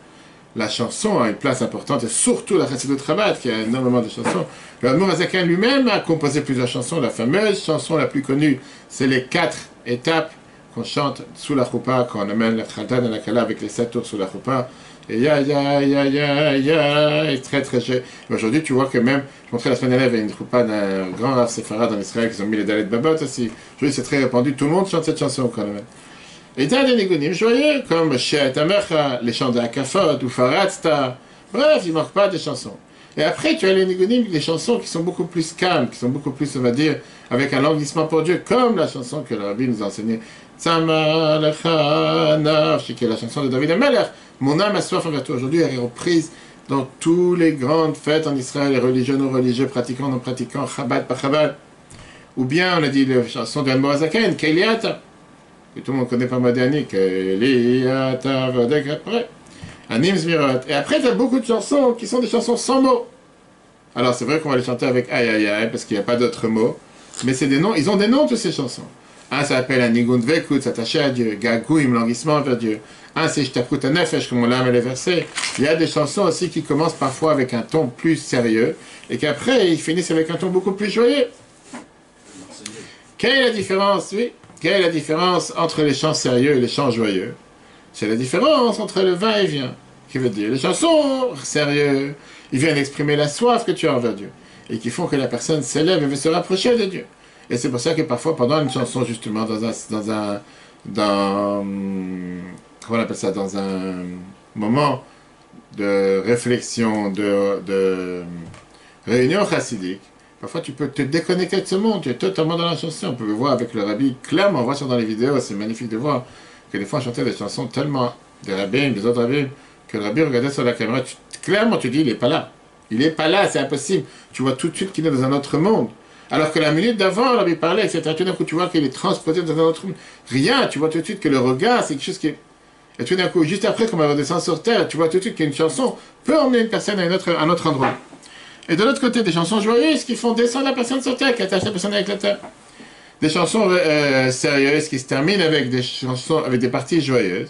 la chanson a une place importante, et surtout la chassidoute Chabad, qui a énormément de chansons. Le Admor Hazaken lui-même a composé plusieurs chansons. La fameuse chanson la plus connue, c'est les 4 étapes qu'on chante sous la choupa, quand on amène la Khatan et la Kala avec les 7 tours sous la choupa. Et et très très cher. Aujourd'hui, tu vois que même, je montrais la semaine dernière, il y avait une choupa d'un grand Rav Séfarad en Israël qui ont mis les Dalet Babot aussi. Aujourd'hui, c'est très répandu, tout le monde chante cette chanson quand même. Et tu as des nigunim joyeux, comme She'et Amecha, les chants de Hakafot, ou Faratzta. Bref, il ne manque pas de chansons. Et après, tu as les nigunim, les chansons qui sont beaucoup plus calmes, qui sont beaucoup plus, on va dire, avec un languissement pour Dieu, comme la chanson que le Rabbi nous a enseignée. Tzama lecha nafshi, qui est la chanson de David Amelech. Mon âme a soif envers toi. Aujourd'hui, elle est reprise dans toutes les grandes fêtes en Israël, les religieux, non religieux, pratiquants, non pratiquants, Chabad, pas Chabad. Ou bien, on a dit la chanson de Admor Hazaken, Keiliata. Que tout le monde connaît pas Madiani, Keiliata, Vodek, après. Anim Zmirot. Et après, tu as beaucoup de chansons qui sont des chansons sans mots. Alors, c'est vrai qu'on va les chanter avec aïe aïe aïe, parce qu'il n'y a pas d'autres mots. Mais c'est des noms, ils ont des noms, toutes ces chansons. Un, ça s'appelle un Nigun Dvekut, s'attacher à Dieu. Gagouim, languissement vers Dieu. Un, c'est Shtakut Nefesh, comme on l'a les versets. Il y a des chansons aussi qui commencent parfois avec un ton plus sérieux, et qu'après, ils finissent avec un ton beaucoup plus joyeux. Quelle est la différence, oui? Quelle est la différence entre les chants sérieux et les chants joyeux? C'est la différence entre le va-et-vient, qui veut dire les chansons sérieuses, ils viennent exprimer la soif que tu as envers Dieu, et qui font que la personne s'élève et veut se rapprocher de Dieu. Et c'est pour ça que parfois, pendant une chanson, justement, comment on appelle ça, dans un moment de réflexion, de réunion chassidique, parfois tu peux te déconnecter de ce monde, tu es totalement dans la chanson. On peut le voir avec le Rabbi, clairement, on voit ça dans les vidéos, c'est magnifique de voir que des fois on chantait des chansons tellement des rabbins, des autres rabbins, que le Rabbi regardait sur la caméra, clairement tu dis, il n'est pas là. Il n'est pas là, c'est impossible. Tu vois tout de suite qu'il est dans un autre monde. Alors que la minute d'avant, le Rabbi parlait, etc. Tout d'un coup, tu vois qu'il est transposé dans un autre monde. Rien, tu vois tout de suite que le regard, c'est quelque chose qui est... Et tout d'un coup, juste après qu'on va redescendre sur terre, tu vois tout de suite qu'une chanson peut emmener une personne à un autre endroit. Et de l'autre côté, des chansons joyeuses qui font descendre la personne sur terre, qui attachent la personne avec la terre. Des chansons sérieuses qui se terminent avec des chansons, avec des parties joyeuses.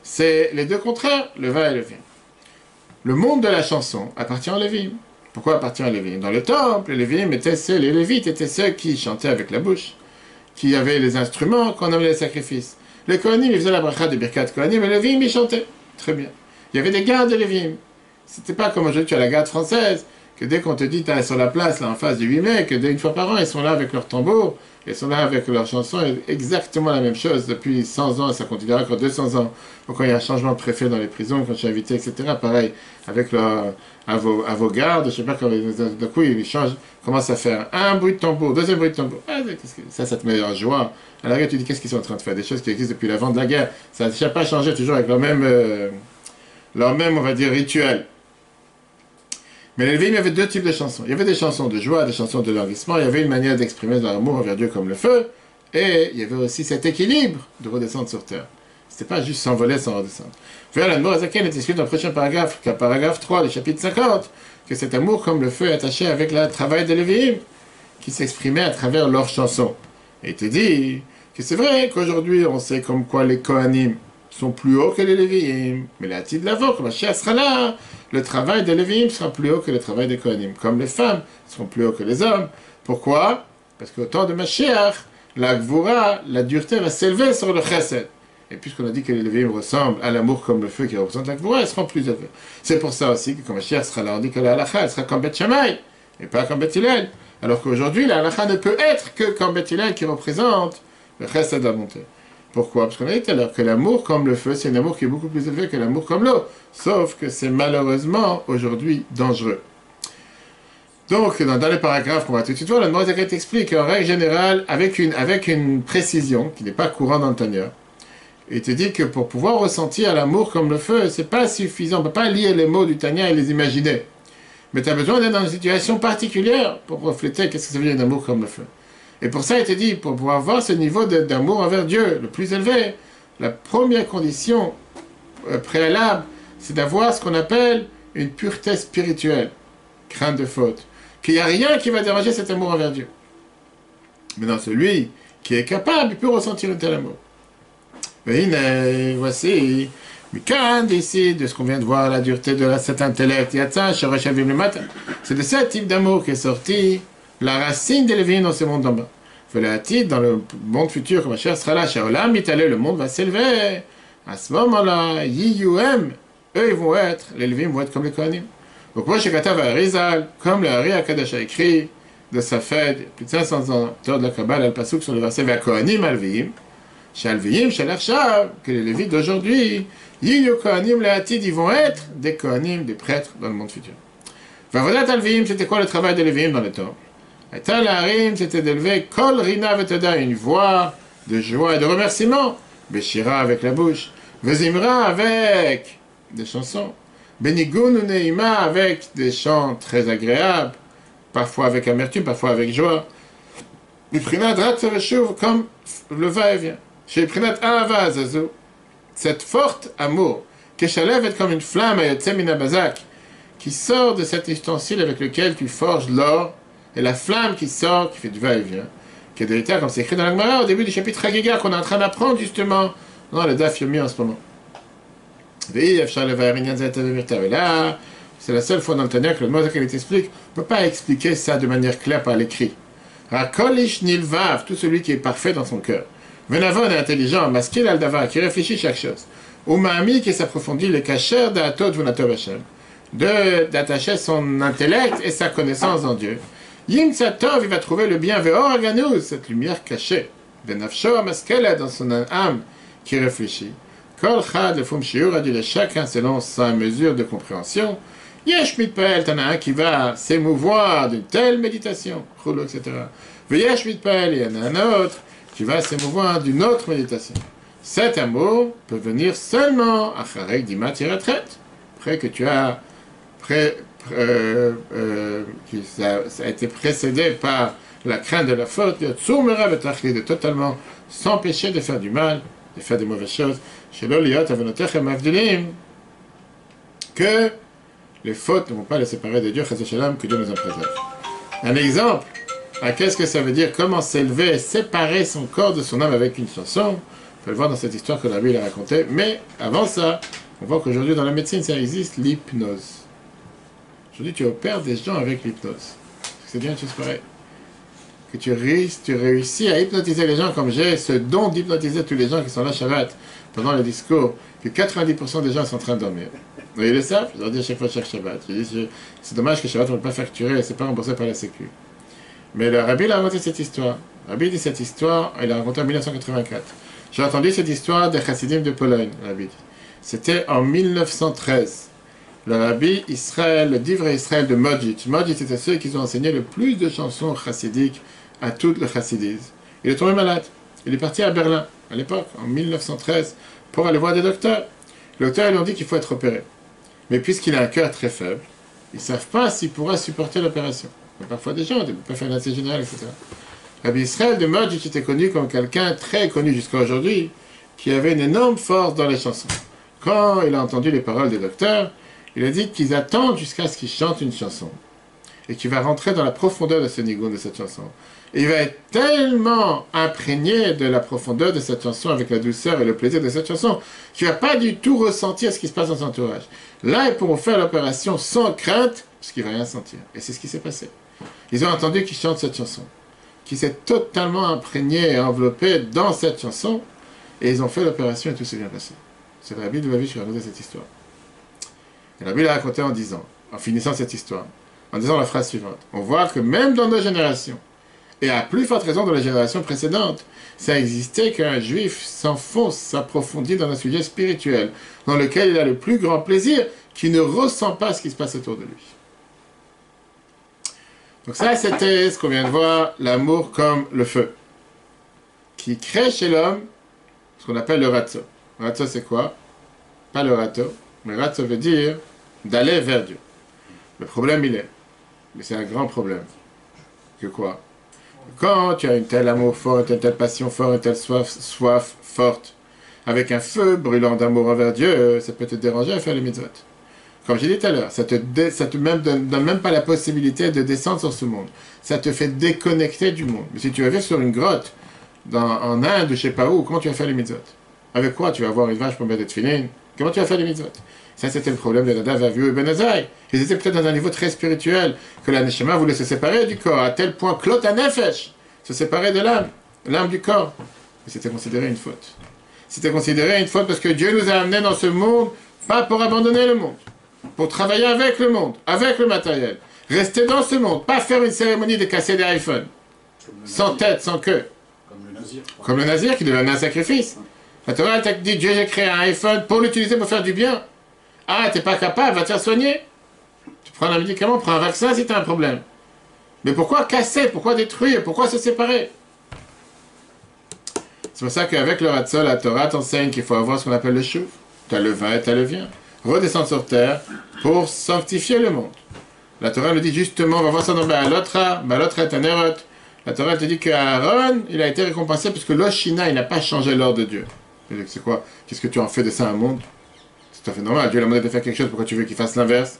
C'est les deux contraires, le va et le vient. Le monde de la chanson appartient aux Lévim. Pourquoi appartient aux Lévim? Dans le temple, les Lévim étaient ceux, les Lévites étaient ceux qui chantaient avec la bouche, qui avaient les instruments, qu'on amenait les sacrifices. Les Kohanim, ils faisaient la bracha de Birkat Kohanim, et les Lévim, ils chantaient. Très bien. Il y avait des gardes de Lévim. C'était pas comme aujourd'hui, tu as la garde française, que dès qu'on te dit, t'es sur la place, là, en face du 8 mai, que dès une fois par an, ils sont là avec leur tambour, ils sont là avec leurs chansons, et exactement la même chose depuis 100 ans, et ça continuera encore 200 ans. Donc, quand il y a un changement de préfet dans les prisons, quand je suis invité, etc., pareil, avec à vos gardes, je sais pas, quand d'un coup, ils changent, commencent à faire un bruit de tambour, deuxième bruit de tambour. Ah, ça te met en joie. À la rigueur, tu dis, qu'est-ce qu'ils sont en train de faire? Des choses qui existent depuis l'avant de la guerre. Ça n'a pas changé, toujours avec leur même, on va dire, rituel. Mais les Lévi'im, il y avait deux types de chansons. Il y avait des chansons de joie, des chansons de languissement. Il y avait une manière d'exprimer leur amour envers Dieu comme le feu. Et il y avait aussi cet équilibre de redescendre sur terre. C'était pas juste s'envoler sans redescendre. Vers l'Admor Azaken est expliqué dans le prochain paragraphe, qu'à paragraphe 3 du chapitre 50, que cet amour comme le feu est attaché avec le travail des Lévi'im, qui s'exprimait à travers leurs chansons. Et il te dit que c'est vrai qu'aujourd'hui, on sait comme quoi les Kohanim sont plus hauts que les Lévi'im. Mais la titre de l'avant, comme Mashiach sera là, le travail des Lévi'im sera plus haut que le travail des Kohanim. Comme les femmes seront plus hauts que les hommes. Pourquoi? Parce qu'au temps de Mashiach, la Gvura, la dureté va s'élever sur le Chesed. Et puisqu'on a dit que les Lévi'im ressemblent à l'amour comme le feu qui représente la Gvura, elles seront plus élevées. C'est pour ça aussi que quand Mashiach sera là, on dit que la Halacha, elle sera comme Beth Shammai, et pas comme Beth Hillel. Alors qu'aujourd'hui, la Halacha ne peut être que comme Beth Hillel qui représente le Chesed de la bonté. Pourquoi? Parce qu'on a dit tout à l'heure que l'amour comme le feu, c'est un amour qui est beaucoup plus élevé que l'amour comme l'eau. Sauf que c'est malheureusement aujourd'hui dangereux. Donc, dans les paragraphes qu'on va tout de suite voir, le Moïse explique qu'en règle générale, avec une précision qui n'est pas courante dans le Tanya, il te dit que pour pouvoir ressentir l'amour comme le feu, c'est pas suffisant. On ne peut pas lire les mots du Tanya et les imaginer. Mais tu as besoin d'être dans une situation particulière pour refléter qu'est-ce que ça veut dire un amour comme le feu. Et pour ça, il te dit, pour pouvoir voir ce niveau d'amour envers Dieu, le plus élevé, la première condition préalable, c'est d'avoir ce qu'on appelle une pureté spirituelle, crainte de faute. Qu'il n'y a rien qui va déranger cet amour envers Dieu. Maintenant, celui qui est capable, il peut ressentir un tel amour. Mais voici, Mikan, ici, de ce qu'on vient de voir, la dureté de cet intellect, le matin. C'est de ce type d'amour qu'est sorti la racine des Lévi'im dans ce monde d'en bas. Dans le monde futur, comme Mashiach sera là, Shaolam, le monde va s'élever. À ce moment-là, Yiyuem, eux, ils vont être, les Lévi'im vont être comme les Kohanim. Donc, moi, Shekatav Arizal, comme le Hari Akadosh a écrit de sa fête, plus de 500 ans, de la Kabbalah, al-Pasuk sur le verset vers Kohanim al-Vihim, Shalvihim, Shalachshav, que les Lévites d'aujourd'hui, Yiyu Kohanim, les Hatid, ils vont être des Kohanim, des prêtres dans le monde futur. Vavodat al-Vihim, c'était quoi le travail des Lévi'im dans le temple? Etal Harim, c'était d'élever Kol Rina Vetada, une voix de joie et de remerciement. Beshira avec la bouche. Vezimra avec des chansons. Benigun ou Neima avec des chants très agréables, parfois avec amertume, parfois avec joie. Biprinat Ratzereshuv, comme le va-et-vient. Chez Biprinat Ahava Zazu, cette forte amour, Keshalev est comme une flamme à Yotzemina Bazak, qui sort de cet ustensile avec lequel tu forges l'or, et la flamme qui sort, qui fait du va-et-vient, qui est délétère, comme c'est écrit dans la Gemara au début du chapitre Hagiga, qu'on est en train d'apprendre justement dans le Daf Yomi en ce moment. Et là, c'est la seule fois dans le Tanya que le Moïse explique, on ne peut pas expliquer ça de manière claire par l'écrit. Rakolish nilvav, tout celui qui est parfait dans son cœur. Venavon est intelligent, maskil al-dava, qui réfléchit chaque chose. Umami qui s'approfondit, le kacher d'Atot Vunatov Hashem, d'attacher son intellect et sa connaissance en Dieu. Yim Tzatov, il va trouver le bien, Ve'or Aganuz, cette lumière cachée. Venafsho Amaskela, dans son âme qui réfléchit. Kol Chad, le Fum Shiur, a dit chacun selon sa mesure de compréhension. Yesh Mitpael, t'en as un qui va s'émouvoir d'une telle méditation, Choulo, etc. Ve'yesh Mitpael, il y en a un autre qui va s'émouvoir d'une autre méditation. Cet amour peut venir seulement à Charek Dimat Yiratret, après que tu as ça a été précédé par la crainte de la faute, de totalement s'empêcher de faire du mal, de faire des mauvaises choses, que les fautes ne vont pas les séparer de Dieu, que Dieu nous en préserve. Un exemple, qu'est-ce que ça veut dire, comment s'élever et séparer son corps de son âme avec une chanson, on peut le voir dans cette histoire que la Bible a racontée, mais avant ça, on voit qu'aujourd'hui dans la médecine, ça existe l'hypnose. Aujourd'hui, tu opères des gens avec l'hypnose. C'est bien une chose pareille. que tu réussis à hypnotiser les gens comme j'ai ce don d'hypnotiser tous les gens qui sont là Shabbat pendant le discours, que 90% des gens sont en train de dormir. Vous voyez le savent? Je leur dis à chaque fois, chaque Shabbat. Je dis, c'est dommage que Shabbat ne va pas facturer, c'est pas remboursé par la Sécu. Mais le Rabbi a raconté cette histoire. Le Rabbi dit cette histoire, il l'a racontée en 1984. J'ai entendu cette histoire des Chassidim de Pologne, le Rabbi dit. C'était en 1913. Le Rabbi Israël, le Divrei Israël de Modjitch. Modjitch, c'était ceux qui ont enseigné le plus de chansons chassidiques à toute le chassidisme. Il est tombé malade. Il est parti à Berlin, à l'époque, en 1913, pour aller voir des docteurs. Les docteurs lui ont dit qu'il faut être opéré. Mais puisqu'il a un cœur très faible, ils ne savent pas s'il pourra supporter l'opération. Parfois des gens peuvent faire une anesthésie générale, etc. Rabbi Israël de Modjitch était connu comme quelqu'un très connu jusqu'à aujourd'hui, qui avait une énorme force dans les chansons. Quand il a entendu les paroles des docteurs, il a dit qu'ils attendent jusqu'à ce qu'il chante une chanson. Et qu'il va rentrer dans la profondeur de ce nigoun, de cette chanson. Et il va être tellement imprégné de la profondeur de cette chanson, avec la douceur et le plaisir de cette chanson, qu'il ne va pas du tout ressentir ce qui se passe dans son entourage. Là, ils pourront faire l'opération sans crainte, parce qu'il ne va rien sentir. Et c'est ce qui s'est passé. Ils ont entendu qu'il chante cette chanson, qui s'est totalement imprégné et enveloppé dans cette chanson, et ils ont fait l'opération et tout s'est bien passé. C'est le Rabbi de Lubavitch qui a raconté cette histoire. Et le Rabbi l'a raconté en disant, en finissant cette histoire, en disant la phrase suivante. On voit que même dans nos générations, et à plus forte raison dans les générations précédentes, ça existait qu'un juif s'enfonce, s'approfondit dans un sujet spirituel, dans lequel il a le plus grand plaisir, qui ne ressent pas ce qui se passe autour de lui. Donc ça, c'était ce qu'on vient de voir, l'amour comme le feu, qui crée chez l'homme ce qu'on appelle le ratzo. Le ratzo, c'est quoi? Pas le râteau, mais ratzo veut dire d'aller vers Dieu. Le problème, il est, mais c'est un grand problème, que quoi? Quand tu as une telle amour fort, une telle passion forte, une telle soif forte, avec un feu brûlant d'amour envers Dieu, ça peut te déranger à faire les mitzvot. Comme j'ai dit tout à l'heure, ça te donne même pas la possibilité de descendre sur ce monde. Ça te fait déconnecter du monde. Mais si tu vas vivre sur une grotte, en Inde, je sais pas où, comment tu vas faire les mitzvot? Avec quoi? Tu vas avoir une vache pour mettre des tefilin? Comment tu vas faire les mitzvot? Ça, c'était le problème de Nadav, Avihu et Ben Azaï. Ils étaient peut-être dans un niveau très spirituel, que la Neshama voulait se séparer du corps, à tel point, Klot Hanefesh, se séparer de l'âme du corps. Mais c'était considéré une faute. C'était considéré une faute parce que Dieu nous a amenés dans ce monde, pas pour abandonner le monde, pour travailler avec le monde, avec le matériel. Rester dans ce monde, pas faire une cérémonie de casser des iPhones, sans tête, sans queue. Comme le nazir. Comme le nazir qui devait amener un sacrifice. La Torah t'a dit, Dieu j'ai créé un iPhone pour l'utiliser pour faire du bien. Ah, t'es pas capable, va te faire soigner. Tu prends un médicament, prends un vaccin si t'as un problème. Mais pourquoi casser? Pourquoi détruire? Pourquoi se séparer? C'est pour ça qu'avec le Ratzo, la Torah t'enseigne qu'il faut avoir ce qu'on appelle le chouf. T'as le va et t'as le vient. Redescendre sur terre pour sanctifier le monde. La Torah le dit justement, on va voir ça dans Ba'alotra. Ba'alotra est un erot. La Torah te dit qu'Aaron, il a été récompensé parce que l'Oshina, il n'a pas changé l'ordre de Dieu. C'est quoi? Qu'est-ce que tu en fais de ça un monde? C'est tout à fait normal. Dieu l'a demandé de faire quelque chose, pourquoi tu veux qu'il fasse l'inverse?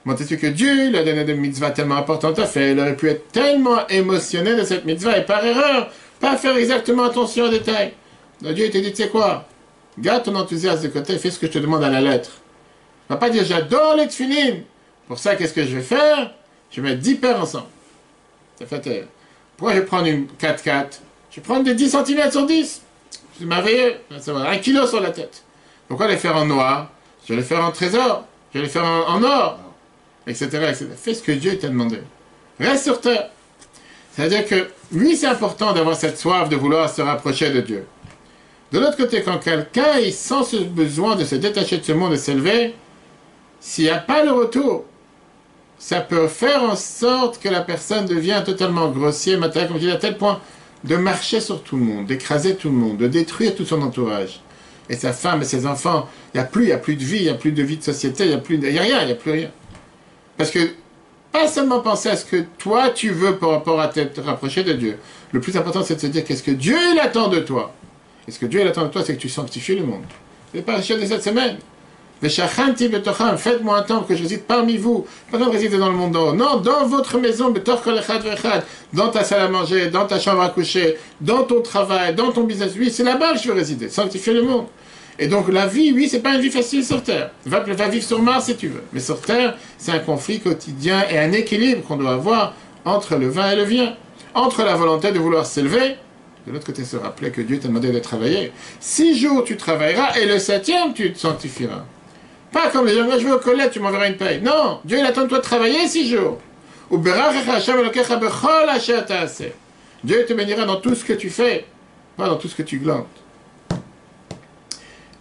Moi, tu sais que Dieu, il a donné des mitzvahs tellement importantes à faire, il aurait pu être tellement émotionné de cette mitzvah et par erreur, pas faire exactement attention aux détails. Donc, Dieu, il te dit, tu sais quoi? Garde ton enthousiasme de côté, fais ce que je te demande à la lettre. Il ne va pas dire, j'adore les tefilin. Pour ça, qu'est-ce que je vais faire? Je vais mettre 10 paires ensemble. Ça fait, pourquoi je vais prendre une 4x4? Je vais prendre des 10 cm sur 10. C'est merveilleux. Ça va, 1 kilo sur la tête. Pourquoi les faire en noir? Je vais les faire en trésor. Je vais les faire en or. Etc., etc. Fais ce que Dieu t'a demandé. Reste sur terre. C'est-à-dire que, oui, c'est important d'avoir cette soif de vouloir se rapprocher de Dieu. De l'autre côté, quand quelqu'un il sent ce besoin de se détacher de ce monde et s'élever, s'il n'y a pas le retour, ça peut faire en sorte que la personne devient totalement grossier, matériel, comme je dis, à tel point de marcher sur tout le monde, d'écraser tout le monde, de détruire tout son entourage. Et sa femme et ses enfants, il n'y a plus de vie, il n'y a plus de vie de société, il n'y a rien, il n'y a plus rien. Parce que, pas seulement penser à ce que toi tu veux par rapport à te rapprocher de Dieu. Le plus important, c'est de se dire qu'est-ce que Dieu il attend de toi. Et ce que Dieu il attend de toi, c'est que tu sanctifies le monde. C'est pas le chien de cette semaine. Faites-moi un temple que je réside parmi vous. Pas besoin de résider dans le monde d'en haut. Non, dans votre maison, dans ta salle à manger, dans ta chambre à coucher, dans ton travail, dans ton business. Oui, c'est là-bas que je veux résider. Sanctifier le monde. Et donc la vie, oui, c'est pas une vie facile sur Terre. Va vivre sur Mars si tu veux. Mais sur Terre, c'est un conflit quotidien et un équilibre qu'on doit avoir entre le va et le vient. entre la volonté de vouloir s'élever, de l'autre côté se rappeler que Dieu t'a demandé de travailler. 6 jours tu travailleras et le 7e tu te sanctifieras. Pas comme les gens, moi je vais au collège, tu m'enverras une paye. Non, Dieu il attend de toi de travailler 6 jours. Dieu te bénira dans tout ce que tu fais, pas dans tout ce que tu glandes.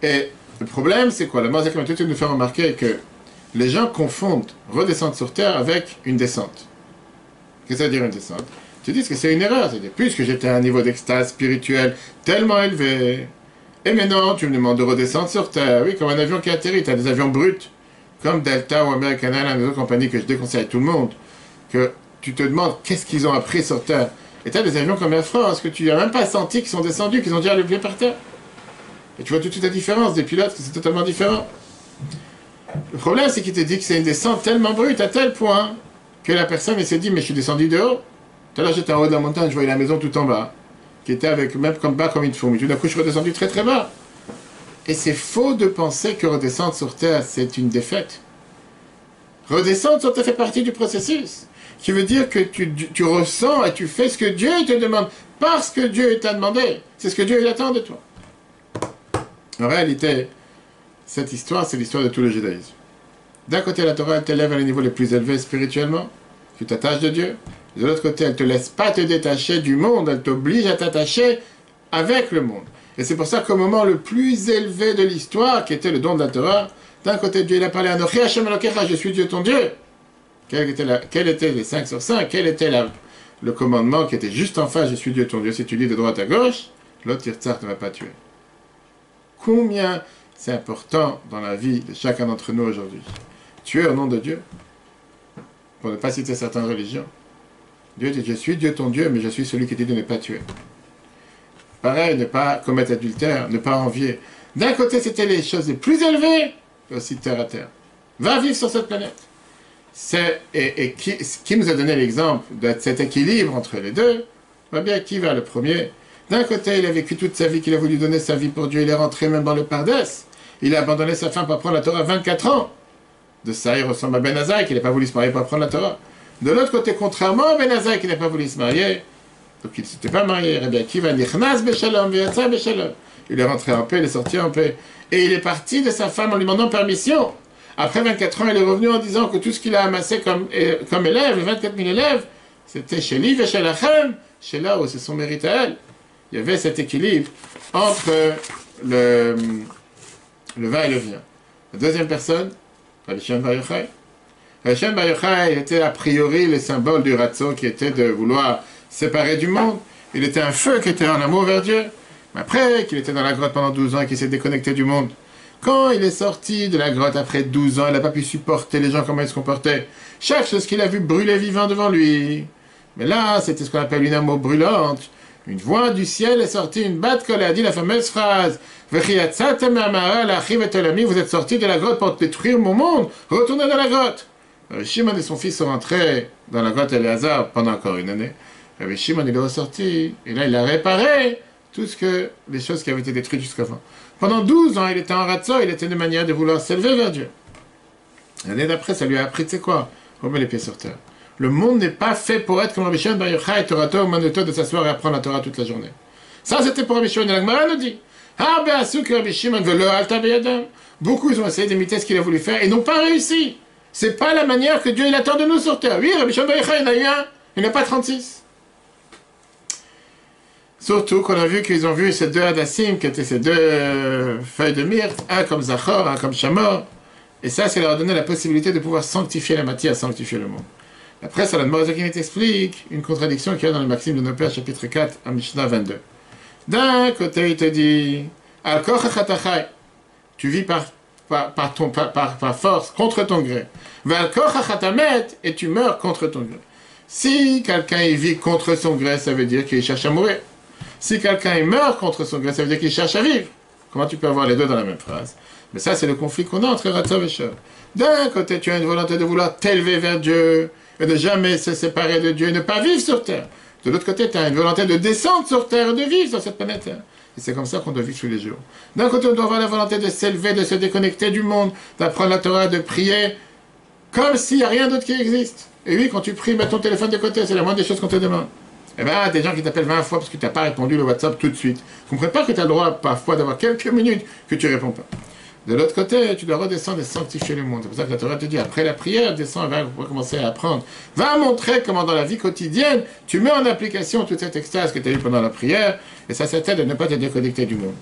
Et le problème c'est quoi? La Moïse va tout de suite nous faire remarquer que les gens confondent redescendre sur terre avec une descente. Qu'est-ce que ça veut dire une descente? Tu dis que c'est une erreur, c'est-à-dire puisque j'étais à un niveau d'extase spirituelle tellement élevé, et maintenant tu me demandes de redescendre sur terre, oui, comme un avion qui atterrit, tu as des avions bruts, comme Delta ou American Airlines, des autres compagnies que je déconseille à tout le monde, que tu te demandes qu'est-ce qu'ils ont appris sur terre. Et tu as des avions comme Air France, que tu n'as même pas senti qu'ils sont descendus, qu'ils ont déjà les pieds par terre. Et tu vois tout de suite la différence des pilotes, que c'est totalement différent. Le problème, c'est qu'il te dit que c'est une descente tellement brute, à tel point que la personne elle s'est dit, mais je suis descendu de haut. Tout à l'heure, j'étais en haut de la montagne, je voyais la maison tout en bas, qui était avec même comme bas comme une fourmi. Tout d'un coup, je suis redescendu très très bas. Et c'est faux de penser que redescendre sur terre, c'est une défaite. Redescendre sur terre fait partie du processus. Qui veut dire que tu ressens et tu fais ce que Dieu te demande, parce que Dieu t'a demandé. C'est ce que Dieu attend de toi. En réalité, cette histoire, c'est l'histoire de tout le judaïsme. D'un côté, la Torah, elle t'élève à les niveaux les plus élevés spirituellement, tu t'attaches de Dieu. De l'autre côté, elle ne te laisse pas te détacher du monde, elle t'oblige à t'attacher avec le monde. Et c'est pour ça qu'au moment le plus élevé de l'histoire, qui était le don de la Torah, d'un côté, Dieu il a parlé à Anochi Hashem Elokecha, je suis Dieu ton Dieu. Quel était les 5 sur 5? Quel était le commandement qui était juste en face, je suis Dieu ton Dieu? Si tu lis de droite à gauche, l'autre Tirtzar ne va pas tuer. Combien c'est important dans la vie de chacun d'entre nous aujourd'hui. Tuer au nom de Dieu, pour ne pas citer certaines religions. Dieu dit, je suis Dieu ton Dieu, mais je suis celui qui dit de ne pas tuer. Pareil, ne pas commettre adultère, ne pas envier. D'un côté, c'était les choses les plus élevées, et aussi terre à terre. Va vivre sur cette planète. Qui nous a donné l'exemple de cet équilibre entre les deux? Va bien, qui va le premier? D'un côté, il a vécu toute sa vie, qu'il a voulu donner sa vie pour Dieu, il est rentré même dans le Pardès. Il a abandonné sa femme pour prendre la Torah à 24 ans. De ça, il ressemble à Ben Azaï, qui n'a pas voulu se marier pour prendre la Torah. De l'autre côté, contrairement à Ben Azaï, qui n'a pas voulu se marier, donc il ne s'était pas marié, eh bien, qui va nichnas beshalom, v'yatsa beshalom. Il est rentré en paix, il est sorti en paix. Et il est parti de sa femme en lui demandant permission. Après 24 ans, il est revenu en disant que tout ce qu'il a amassé comme élève, les 24 000 élèves, c'était chez lui et chez la femme, chez là où c'est son mérite à elle. Il y avait cet équilibre entre le va et le vient. La deuxième personne, Rabbi Shimon Bar Yochai. Rabbi Shimon Bar Yochai était a priori le symbole du ratzo qui était de vouloir séparer du monde. Il était un feu qui était en amour vers Dieu. Mais après qu'il était dans la grotte pendant 12 ans et qu'il s'est déconnecté du monde, quand il est sorti de la grotte après 12 ans, il n'a pas pu supporter les gens, comment ils se comportaient. Chaque chose qu'il a vu brûler vivant devant lui. Mais là, c'était ce qu'on appelle une amour brûlante. Une voix du ciel est sortie, une batte collée, a dit la fameuse phrase « Vous êtes sortis de la grotte pour détruire mon monde, retournez dans la grotte !» Rabbi Shimon et son fils sont rentrés dans la grotte Éléazar pendant encore une année. Rabbi Shimon, il est ressorti, et là, il a réparé les choses qui avaient été détruites jusqu'avant. Pendant 12 ans, il était en ratzo, il était une manière de vouloir s'élever vers Dieu. L'année d'après, ça lui a appris, tu sais quoi? Remets les pieds sur terre. Le monde n'est pas fait pour être comme Rabbi Shimon Bar Yochai, Torah, au moins de s'asseoir et apprendre la Torah toute la journée. Ça, c'était pour Rabbi Shimon. Et la Gemara nous dit, beaucoup ils ont essayé d'imiter ce qu'il a voulu faire et n'ont pas réussi. C'est pas la manière que Dieu il attend de nous sur terre. Oui, Rabbi Shimon Bar Yochai, il y en a eu un, il n'y en a pas 36. Surtout qu'on a vu qu'ils ont vu ces deux hadassim, qui étaient ces deux feuilles de myrte, un comme Zachor, un comme Shamor. Et ça leur a donné la possibilité de pouvoir sanctifier la matière, sanctifier le monde. Après, ça, la Morazakin explique une contradiction qu'il y a dans le Maxime de nos Pères, chapitre 4, à Mishnah 22. D'un côté, il te dit, Al-Koch HaChatachai, tu vis par force, contre ton gré. Val-Koch HaChatamet, et tu meurs contre ton gré. Si quelqu'un y vit contre son gré, ça veut dire qu'il cherche à mourir. Si quelqu'un y meurt contre son gré, ça veut dire qu'il cherche à vivre. Comment tu peux avoir les deux dans la même phrase? Mais ça, c'est le conflit qu'on a entre Ratzov et Shov. D'un côté, tu as une volonté de vouloir t'élever vers Dieu, et de jamais se séparer de Dieu et ne pas vivre sur terre. De l'autre côté, tu as une volonté de descendre sur terre et de vivre sur cette planète. Et c'est comme ça qu'on doit vivre tous les jours. D'un côté, on doit avoir la volonté de s'élever, de se déconnecter du monde, d'apprendre la Torah, de prier, comme s'il n'y a rien d'autre qui existe. Et oui, quand tu pries, mets ton téléphone de côté, c'est la moindre des choses qu'on te demande. Eh bien, des gens qui t'appellent 20 fois parce que tu n'as pas répondu le WhatsApp tout de suite. Ne comprends pas que tu as le droit parfois d'avoir quelques minutes que tu ne réponds pas. De l'autre côté, tu dois redescendre et sanctifier le monde. C'est pour ça que la Torah te dit, après la prière, descends et va commencer à apprendre. Va montrer comment dans la vie quotidienne, tu mets en application toute cette extase que tu as eue pendant la prière, et ça t'aide de ne pas te déconnecter du monde.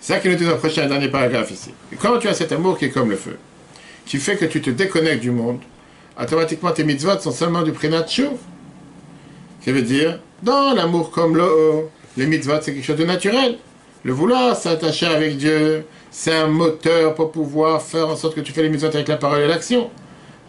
C'est ça qui nous dit dans le prochain dernier paragraphe ici. Et quand tu as cet amour qui est comme le feu, qui fait que tu te déconnectes du monde, automatiquement tes mitzvot sont seulement du prénat chouv. Ça veut dire, dans l'amour comme l'eau, les mitzvot c'est quelque chose de naturel. Le vouloir s'attacher avec Dieu, c'est un moteur pour pouvoir faire en sorte que tu fais les mitzvot avec la parole et l'action.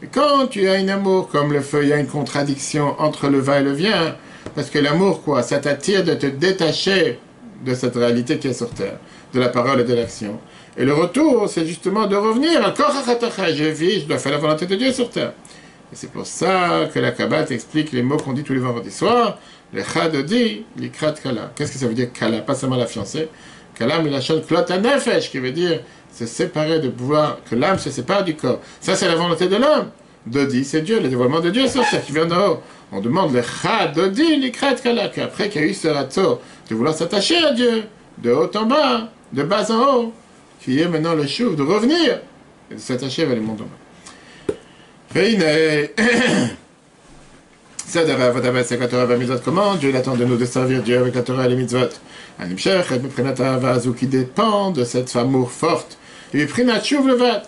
Et quand tu as un amour comme le feu, il y a une contradiction entre le va et le vient. Parce que l'amour, quoi, ça t'attire de te détacher de cette réalité qui est sur terre, de la parole et de l'action. Et le retour, c'est justement de revenir. Je vis, je dois faire la volonté de Dieu sur terre. Et c'est pour ça que la Kabbale t'explique les mots qu'on dit tous les vendredis soirs. Le chadodi, l'ikrat kala. Qu'est-ce que ça veut dire kala? Pas seulement la fiancée. Kala, mais la chaîne klot nefesh, qui veut dire se séparer de pouvoir, que l'âme se sépare du corps. Ça, c'est la volonté de l'homme. Dodi, c'est Dieu, le dévoilement de Dieu sur terre qui vient d'en haut. On demande le chadodi, l'ikrat kala, qu'après qu'il y a eu ce ratso de vouloir s'attacher à Dieu, de haut en bas, de bas en haut, qui est maintenant le chouv de revenir et de s'attacher vers le monde en bas. C'est la Torah va mitzvot. Comment Dieu attend de nous de servir Dieu avec la Torah et les mitzvot. Animshech et Meprinata Vazu qui dépend de cette amour forte. Et Meprinat Shuv Levat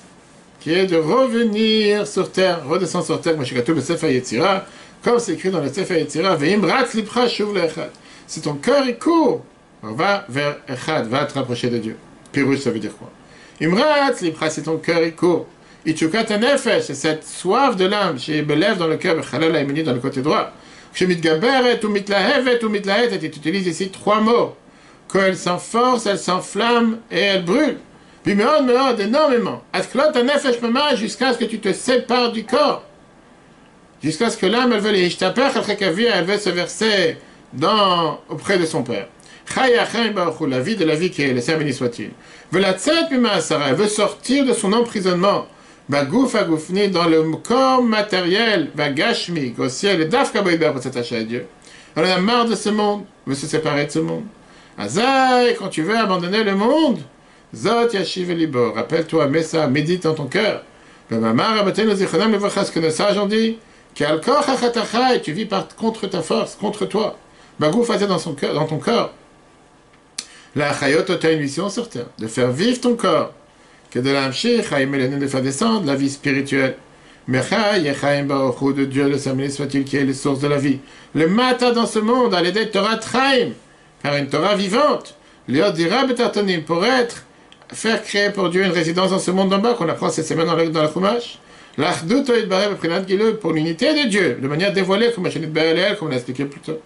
qui est de revenir sur terre, redescendre sur terre, Mashikatou le Sefer Yetzira, comme c'est écrit dans le Sefer Yetzira, Veim Ratz Lipra Shuv Leechad. Si ton cœur est court, va vers Echad, va te rapprocher de Dieu. Pirouche, ça veut dire quoi? Imratz Lipra, si ton cœur est court. Itchukat nefesh, c'est cette soif de l'âme, chez Belève dans le cœur, Chalal Aimini dans le côté droit. Chez Mitgaberet ou Mitlahevet ou Mitlahet, et tu utilises ici trois mots. Quand elle s'enforce, elle s'enflamme et elle brûle. Puis meod, énormément. Atklot nefesh mama, jusqu'à ce que tu te sépares du corps. Jusqu'à ce que l'âme, elle veut les ishtaper, elle veut se verser auprès de son père. La vie de la vie qui est, le Seigneur béni soit-il. Elle veut sortir de son emprisonnement. Bagouf agoufni dans le corps matériel, bagashmi, au ciel, et dafka boiber pour s'attacher à Dieu. On a marre de ce monde, on veut se séparer de ce monde. Azaï, quand tu veux abandonner le monde, Zot yashiv libor, rappelle-toi, mets ça, médite dans ton cœur. Le mamar abaten ozichonam levochas, que nos sages ont dit, qu'al koch achatachai, tu vis contre ta force, contre toi. Bagouf a dans ton cœur. La chayot a une mission sur terre, de faire vivre ton corps. Que de l'amshir, de faire descendre la vie spirituelle. Mecha, yechaim baruchu de Dieu, le Samuel soit-il qui est la source de la vie. Le matin dans ce monde, à l'aide de Torah Traim, par une Torah vivante, Léod dira betatonim, pour faire créer pour Dieu une résidence dans ce monde d'en bas, qu'on apprend cette semaine dans la Chumash. L'achdut oïd prinat gilul, pour l'unité de Dieu, de manière dévoilée, comme on l'a expliqué plus tôt.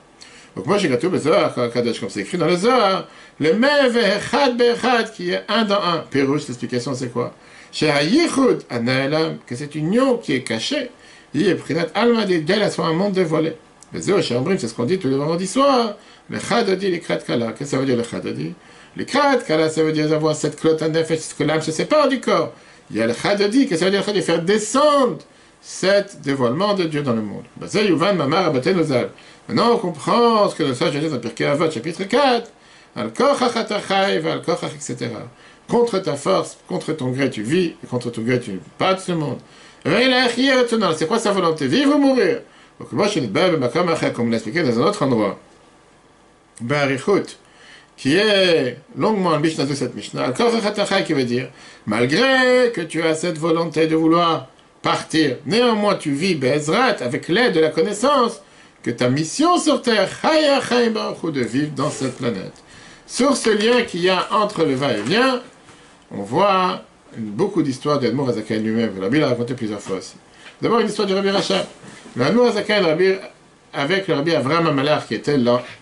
Donc moi j'ai gâté le Zohar, comme c'est écrit dans le Zohar, le mev echad be'echad, qui est un dans un. Pérouche, l'explication c'est quoi? Chez Hayichud, Anaelam, que cette union qui est cachée, il est prinat alma d'elle à soit un monde dévoilé. Le Zohar, chez Ambrim, c'est ce qu'on dit tous les vendredis soirs. Le chadodi, le krat kala. Qu'est-ce que ça veut dire le chadodi? Le krat kala, ça veut dire avoir cette clotte en nefesh, que l'âme se sépare du corps. Il y a le chadodi, qu'est-ce que ça veut dire de faire descendre cet dévoilement de Dieu dans le monde. Maintenant, on comprend ce que le sage dit dans Pirkei Avot, chapitre 4. Etc. Contre ta force, contre ton gré, tu vis, et contre ton gré, tu pars de ce monde. C'est quoi sa volonté? Vivre ou mourir? Donc, moi, je suis comme l'a expliqué dans un autre endroit. Barichut, qui est longuement le Mishnah de cette Mishnah. Qui veut dire, malgré que tu as cette volonté de vouloir partir, néanmoins tu vis Bezrat avec l'aide de la connaissance que ta mission sur terre, de vivre dans cette planète. Sur ce lien qu'il y a entre le va-et-vient, on voit beaucoup d'histoires d'Admour Hazaken lui-même. Rabbi l'a raconté plusieurs fois aussi. D'abord une histoire du Rabbi Rachab. L'Admour Hazaken, avec le Rabbi Avram Amalach, qui était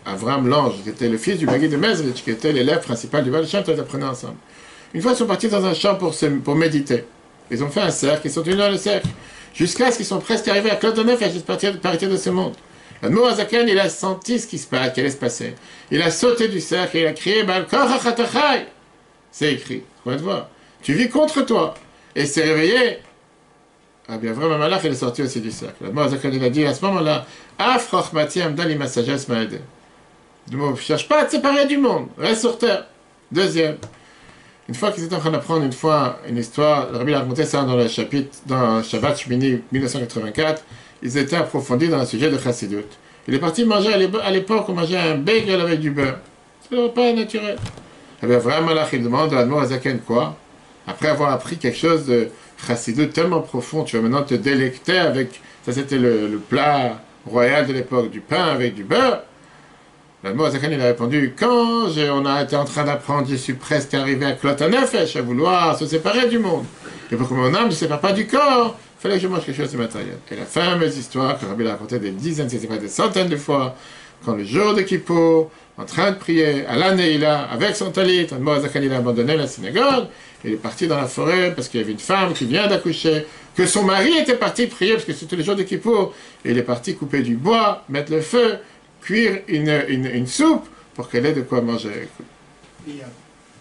Avram l'ange, qui était le fils du Bagui de Mezrich, qui était l'élève principal du Baal Shem Tov, ils apprenaient ensemble. Une fois, ils sont partis dans un champ pour méditer. Ils ont fait un cercle, ils sont tenus dans le cercle, jusqu'à ce qu'ils sont presque arrivés à Claude de Neuf, à partir de ce monde. L'Admour Hazaken, il a senti ce qui allait se passer. Il a sauté du cercle et il a crié Baal Kor HaChatachai. C'est écrit, on va te voir. Tu vis contre toi. Et il s'est réveillé Rabbi Avraham Malach, il est sorti aussi du cercle. Le Moazakan, il a dit à ce moment-là, Afroch Matiam, Dali, ma sagesse m'a aidé. Du mot, cherche pas à te séparer du monde, reste sur terre. Deuxième, une fois qu'ils étaient en train d'apprendre une histoire, le Rabbi a raconté ça dans le chapitre, dans Shabbat Shmini 1984, ils étaient approfondis dans le sujet de Chassidut. Il est parti manger, à l'époque, on mangeait un bagel avec du beurre. C'est le repas naturel. Rabbi Avraham Malach, il demande à Moazakan quoi? Après avoir appris quelque chose de Chassidut tellement profond, tu vas maintenant te délecter avec, ça c'était le plat royal de l'époque, du pain avec du beurre. Le Moazakan, il a répondu, quand on a été en train d'apprendre, je suis presque arrivé à Klotanefesh, à vouloir se séparer du monde. Et pour que mon âme ne se sépare pas du corps, il fallait que je mange quelque chose de matériel. Et la fameuse histoire que Rabbi a racontée des dizaines, si ce n'est pas des centaines de fois, quand le jour de Kippour, en train de prier, à l'Aneïla, avec son talit, le Moazakan, il a abandonné la synagogue, il est parti dans la forêt parce qu'il y avait une femme qui vient d'accoucher, que son mari était parti prier, parce que c'était le jour de Kippour, et il est parti couper du bois, mettre le feu, cuire une soupe pour qu'elle ait de quoi manger.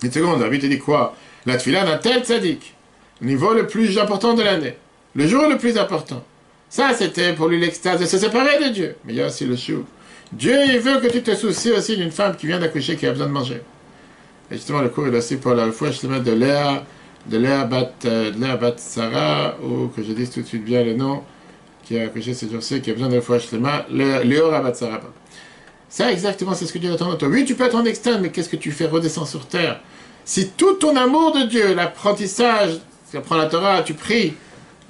Une seconde, Rabbi te dit quoi? La tefila d'un tel tzaddik, au niveau le plus important de l'année, le jour le plus important. Ça, c'était pour lui l'extase de se séparer de Dieu. Mais il y a aussi le chou. Dieu, il veut que tu te soucies aussi d'une femme qui vient d'accoucher, qui a besoin de manger. Et justement, le cours est aussi pour la fois, je te mets de Léa Bat Sarah, ou que je dise tout de suite bien le nom, qui a accouché ces jours-ci, qui a besoin de la fois, je te mets Léora Bat Sarah. Ça, exactement, c'est ce que Dieu attend de toi. Oui, tu peux être en externe, mais qu'est-ce que tu fais? Redescends sur terre. Si tout ton amour de Dieu, l'apprentissage, tu apprends la Torah, tu pries,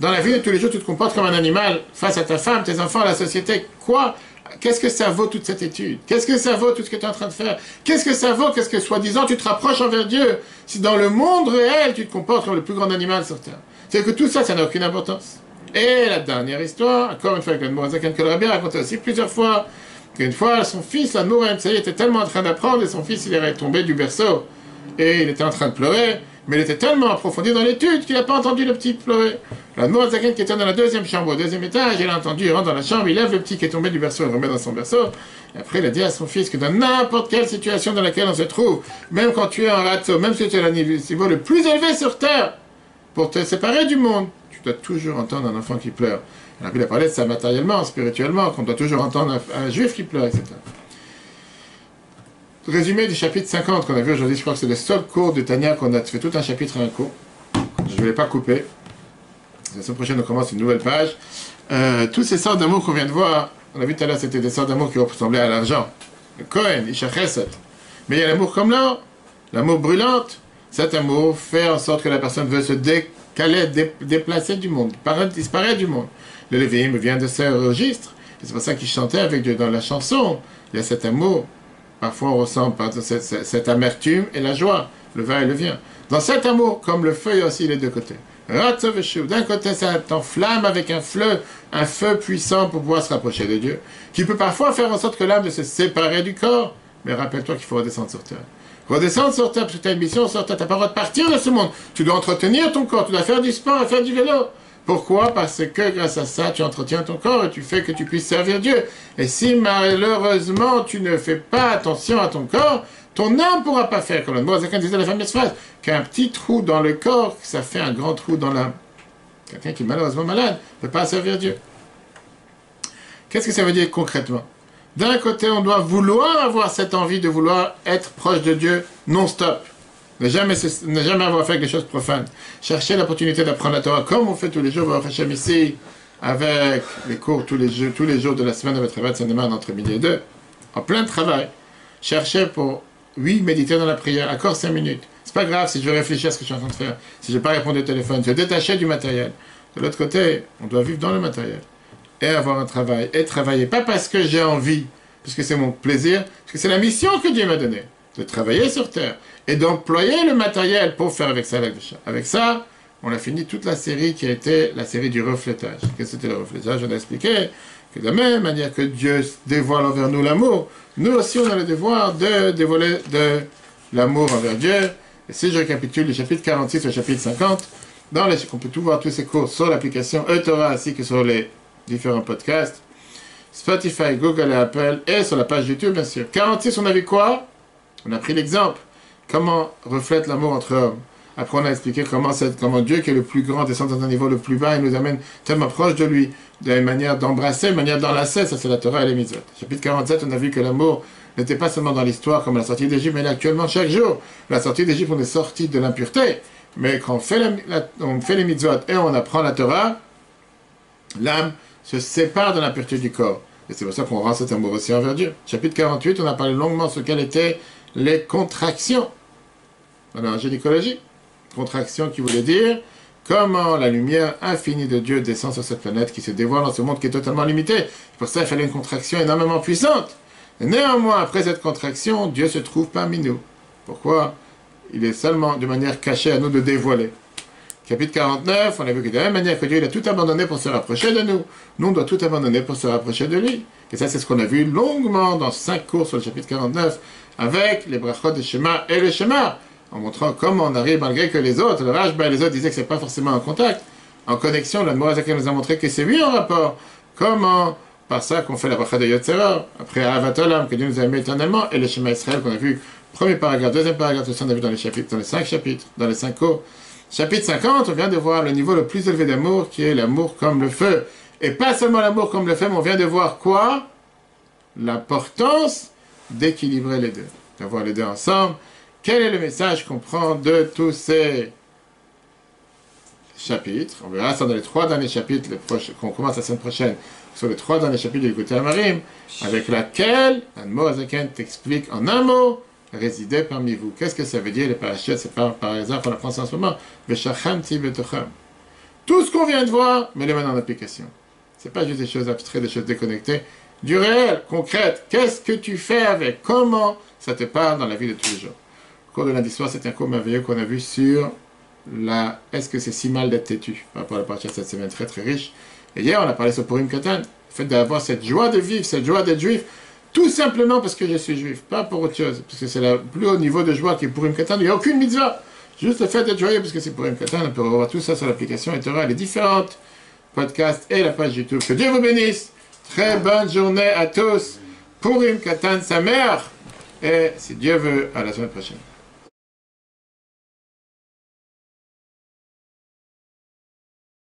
dans la vie de tous les jours, tu te comportes comme un animal face à ta femme, tes enfants, la société, quoi? Qu'est-ce que ça vaut toute cette étude? Qu'est-ce que ça vaut tout ce que tu es en train de faire? Qu'est-ce que ça vaut? Qu'est-ce que soi-disant tu te rapproches envers Dieu? Si dans le monde réel, tu te comportes comme le plus grand animal sur terre. C'est que tout ça, ça n'a aucune importance. Et la dernière histoire, encore une fois avec le Moazakan que le Rabbi a raconté aussi plusieurs fois, qu'une fois, son fils, Admour Emtsai, était tellement en train d'apprendre, et son fils, il est tombé du berceau, et il était en train de pleurer, mais il était tellement approfondi dans l'étude qu'il n'a pas entendu le petit pleurer. L'Admour Zaken qui était dans la deuxième chambre, au deuxième étage, il a entendu, il rentre dans la chambre, il lève le petit qui est tombé du berceau, il le remet dans son berceau, et après il a dit à son fils que dans n'importe quelle situation dans laquelle on se trouve, même quand tu es en ratso, même si tu es à niveau le plus élevé sur terre, pour te séparer du monde, tu dois toujours entendre un enfant qui pleure. Alors, il a parlé de ça matériellement, spirituellement, qu'on doit toujours entendre un juif qui pleure, etc. Résumé du chapitre 50 qu'on a vu aujourd'hui, je crois que c'est le seul cours de Tania qu'on a fait tout un chapitre et un cours. Je ne vais pas couper. La semaine prochaine, on commence une nouvelle page. Tous ces sortes d'amour qu'on vient de voir, on a vu tout à l'heure, c'était des sortes d'amour qui ressemblaient à l'argent. Le Kohen, Isha Chesed. Mais il y a l'amour comme l'or, l'amour brûlante. Cet amour fait en sorte que la personne veut se décaler, déplacer du monde, disparaître du monde. Le Lévi'im vient de ce registre. C'est pour ça qu'il chantait avec Dieu dans la chanson. Il y a cet amour. Parfois, on ressent cette amertume et la joie, le va et le vient. Dans cet amour, comme le feu, il y a aussi les deux côtés. D'un côté, ça t'enflamme avec un feu puissant pour pouvoir se rapprocher de Dieu, qui peut parfois faire en sorte que l'âme de se séparer du corps. Mais rappelle-toi qu'il faut redescendre sur terre. Redescendre sur terre, parce que tu as une mission sur terre, tu n'as pas le droit de partir de ce monde. Tu dois entretenir ton corps, tu dois faire du sport, faire du vélo. Pourquoi? Parce que grâce à ça, tu entretiens ton corps et tu fais que tu puisses servir Dieu. Et si malheureusement tu ne fais pas attention à ton corps, ton âme ne pourra pas faire. Comme le Moazakan disait la fameuse phrase, qu'un petit trou dans le corps, ça fait un grand trou dans l'âme. Quelqu'un qui est malheureusement malade ne peut pas servir Dieu. Qu'est-ce que ça veut dire concrètement? D'un côté, on doit vouloir avoir cette envie de vouloir être proche de Dieu non-stop. Ne jamais avoir fait des choses profanes. Chercher l'opportunité d'apprendre la Torah comme on fait tous les jours, Baruch Hashem ici, avec les cours tous les jours de la semaine de votre travail de Saint-Demarne entre midi et 2, en plein travail. Chercher pour, oui, méditer dans la prière, encore 5 minutes. C'est pas grave si je réfléchis à ce que je suis en train de faire, si je n'ai pas répondu au téléphone, se détacher du matériel. De l'autre côté, on doit vivre dans le matériel. Et avoir un travail, et travailler. Pas parce que j'ai envie, parce que c'est mon plaisir, parce que c'est la mission que Dieu m'a donnée, de travailler sur terre. Et d'employer le matériel pour faire avec ça l'Akdusha. Avec ça, on a fini toute la série qui a été la série du reflétage. Qu'est-ce que c'était le reflétage? On a expliqué que de la même manière que Dieu dévoile envers nous l'amour, nous aussi on a le devoir de dévoiler de l'amour envers Dieu. Et si je récapitule le chapitre 46 au chapitre 50, on peut tout voir tous ces cours sur l'application eTorah ainsi que sur les différents podcasts, Spotify, Google et Apple, et sur la page YouTube bien sûr. 46, on a vu quoi? On a pris l'exemple. Comment reflète l'amour entre hommes? Après, on a expliqué comment Dieu, qui est le plus grand, descend dans un niveau le plus bas et nous amène tellement proche de lui, d'une manière d'embrasser, une manière d'enlacer. Ça, c'est la Torah et les mitzvot. Chapitre 47, on a vu que l'amour n'était pas seulement dans l'histoire comme la sortie d'Égypte, mais actuellement chaque jour. La sortie d'Égypte, on est sorti de l'impureté. Mais quand on fait les mitzvot et on apprend la Torah, l'âme se sépare de l'impureté du corps. Et c'est pour ça qu'on rend cet amour aussi envers Dieu. Chapitre 48, on a parlé longuement sur quelles étaient les contractions dans la gynécologie. Contraction qui voulait dire comment la lumière infinie de Dieu descend sur cette planète qui se dévoile dans ce monde qui est totalement limité. Pour ça, il fallait une contraction énormément puissante. Et néanmoins, après cette contraction, Dieu se trouve parmi nous. Pourquoi? Il est seulement de manière cachée à nous de dévoiler. Chapitre 49, on a vu que de la même manière que Dieu il a tout abandonné pour se rapprocher de nous, nous on doit tout abandonner pour se rapprocher de lui. Et ça c'est ce qu'on a vu longuement dans 5 cours sur le chapitre 49, avec les brachot de Shema et le Shema, en montrant comment on arrive, malgré que les autres, le Rashba et les autres disaient que c'est pas forcément en contact, en connexion, l'Admor Azaken nous a montré que c'est lui en rapport. Comment? Par ça qu'on fait la bracha de Yotzera, après Ahavat Olam, que Dieu nous a aimé éternellement, et le Shema Israël qu'on a vu, premier paragraphe, deuxième paragraphe, tout ça on a vu dans les chapitres, dans les 5 chapitres, dans les 5 cours. Chapitre 50, on vient de voir le niveau le plus élevé d'amour, qui est l'amour comme le feu. Et pas seulement l'amour comme le feu, mais on vient de voir quoi? L'importance d'équilibrer les deux, d'avoir les deux ensemble. Quel est le message qu'on prend de tous ces chapitres? On verra ça dans les 3 derniers chapitres, qu'on commence la semaine prochaine, sur les 3 derniers chapitres du Likutei Amarim, avec laquelle l'Admor Azaken t'explique en un mot, résider parmi vous. Qu'est-ce que ça veut dire les parachutes? C'est par exemple, on apprend ça en ce moment. Tout ce qu'on vient de voir, mais les mettre en application. C'est pas juste des choses abstraites, des choses déconnectées. Du réel, concrète. Qu'est-ce que tu fais avec? Comment ça te parle dans la vie de tous les jours? Au cours de lundi soir, c'est un cours merveilleux qu'on a vu sur est-ce que c'est si mal d'être têtu par rapport à la parachute cette semaine très très riche. Et hier, on a parlé sur Purim Katan. Le fait d'avoir cette joie de vivre, cette joie d'être juif. Tout simplement parce que je suis juif, pas pour autre chose. Parce que c'est le plus haut niveau de joie qui est Purim Katan. Il n'y a aucune mitzvah. Juste le fait d'être joyeux parce que c'est Purim Katan. On peut revoir tout ça sur l'application et Torah, les différentes podcasts et la page YouTube. Que Dieu vous bénisse. Très bonne journée à tous. Purim Katan, sa mère. Et si Dieu veut, à la semaine prochaine.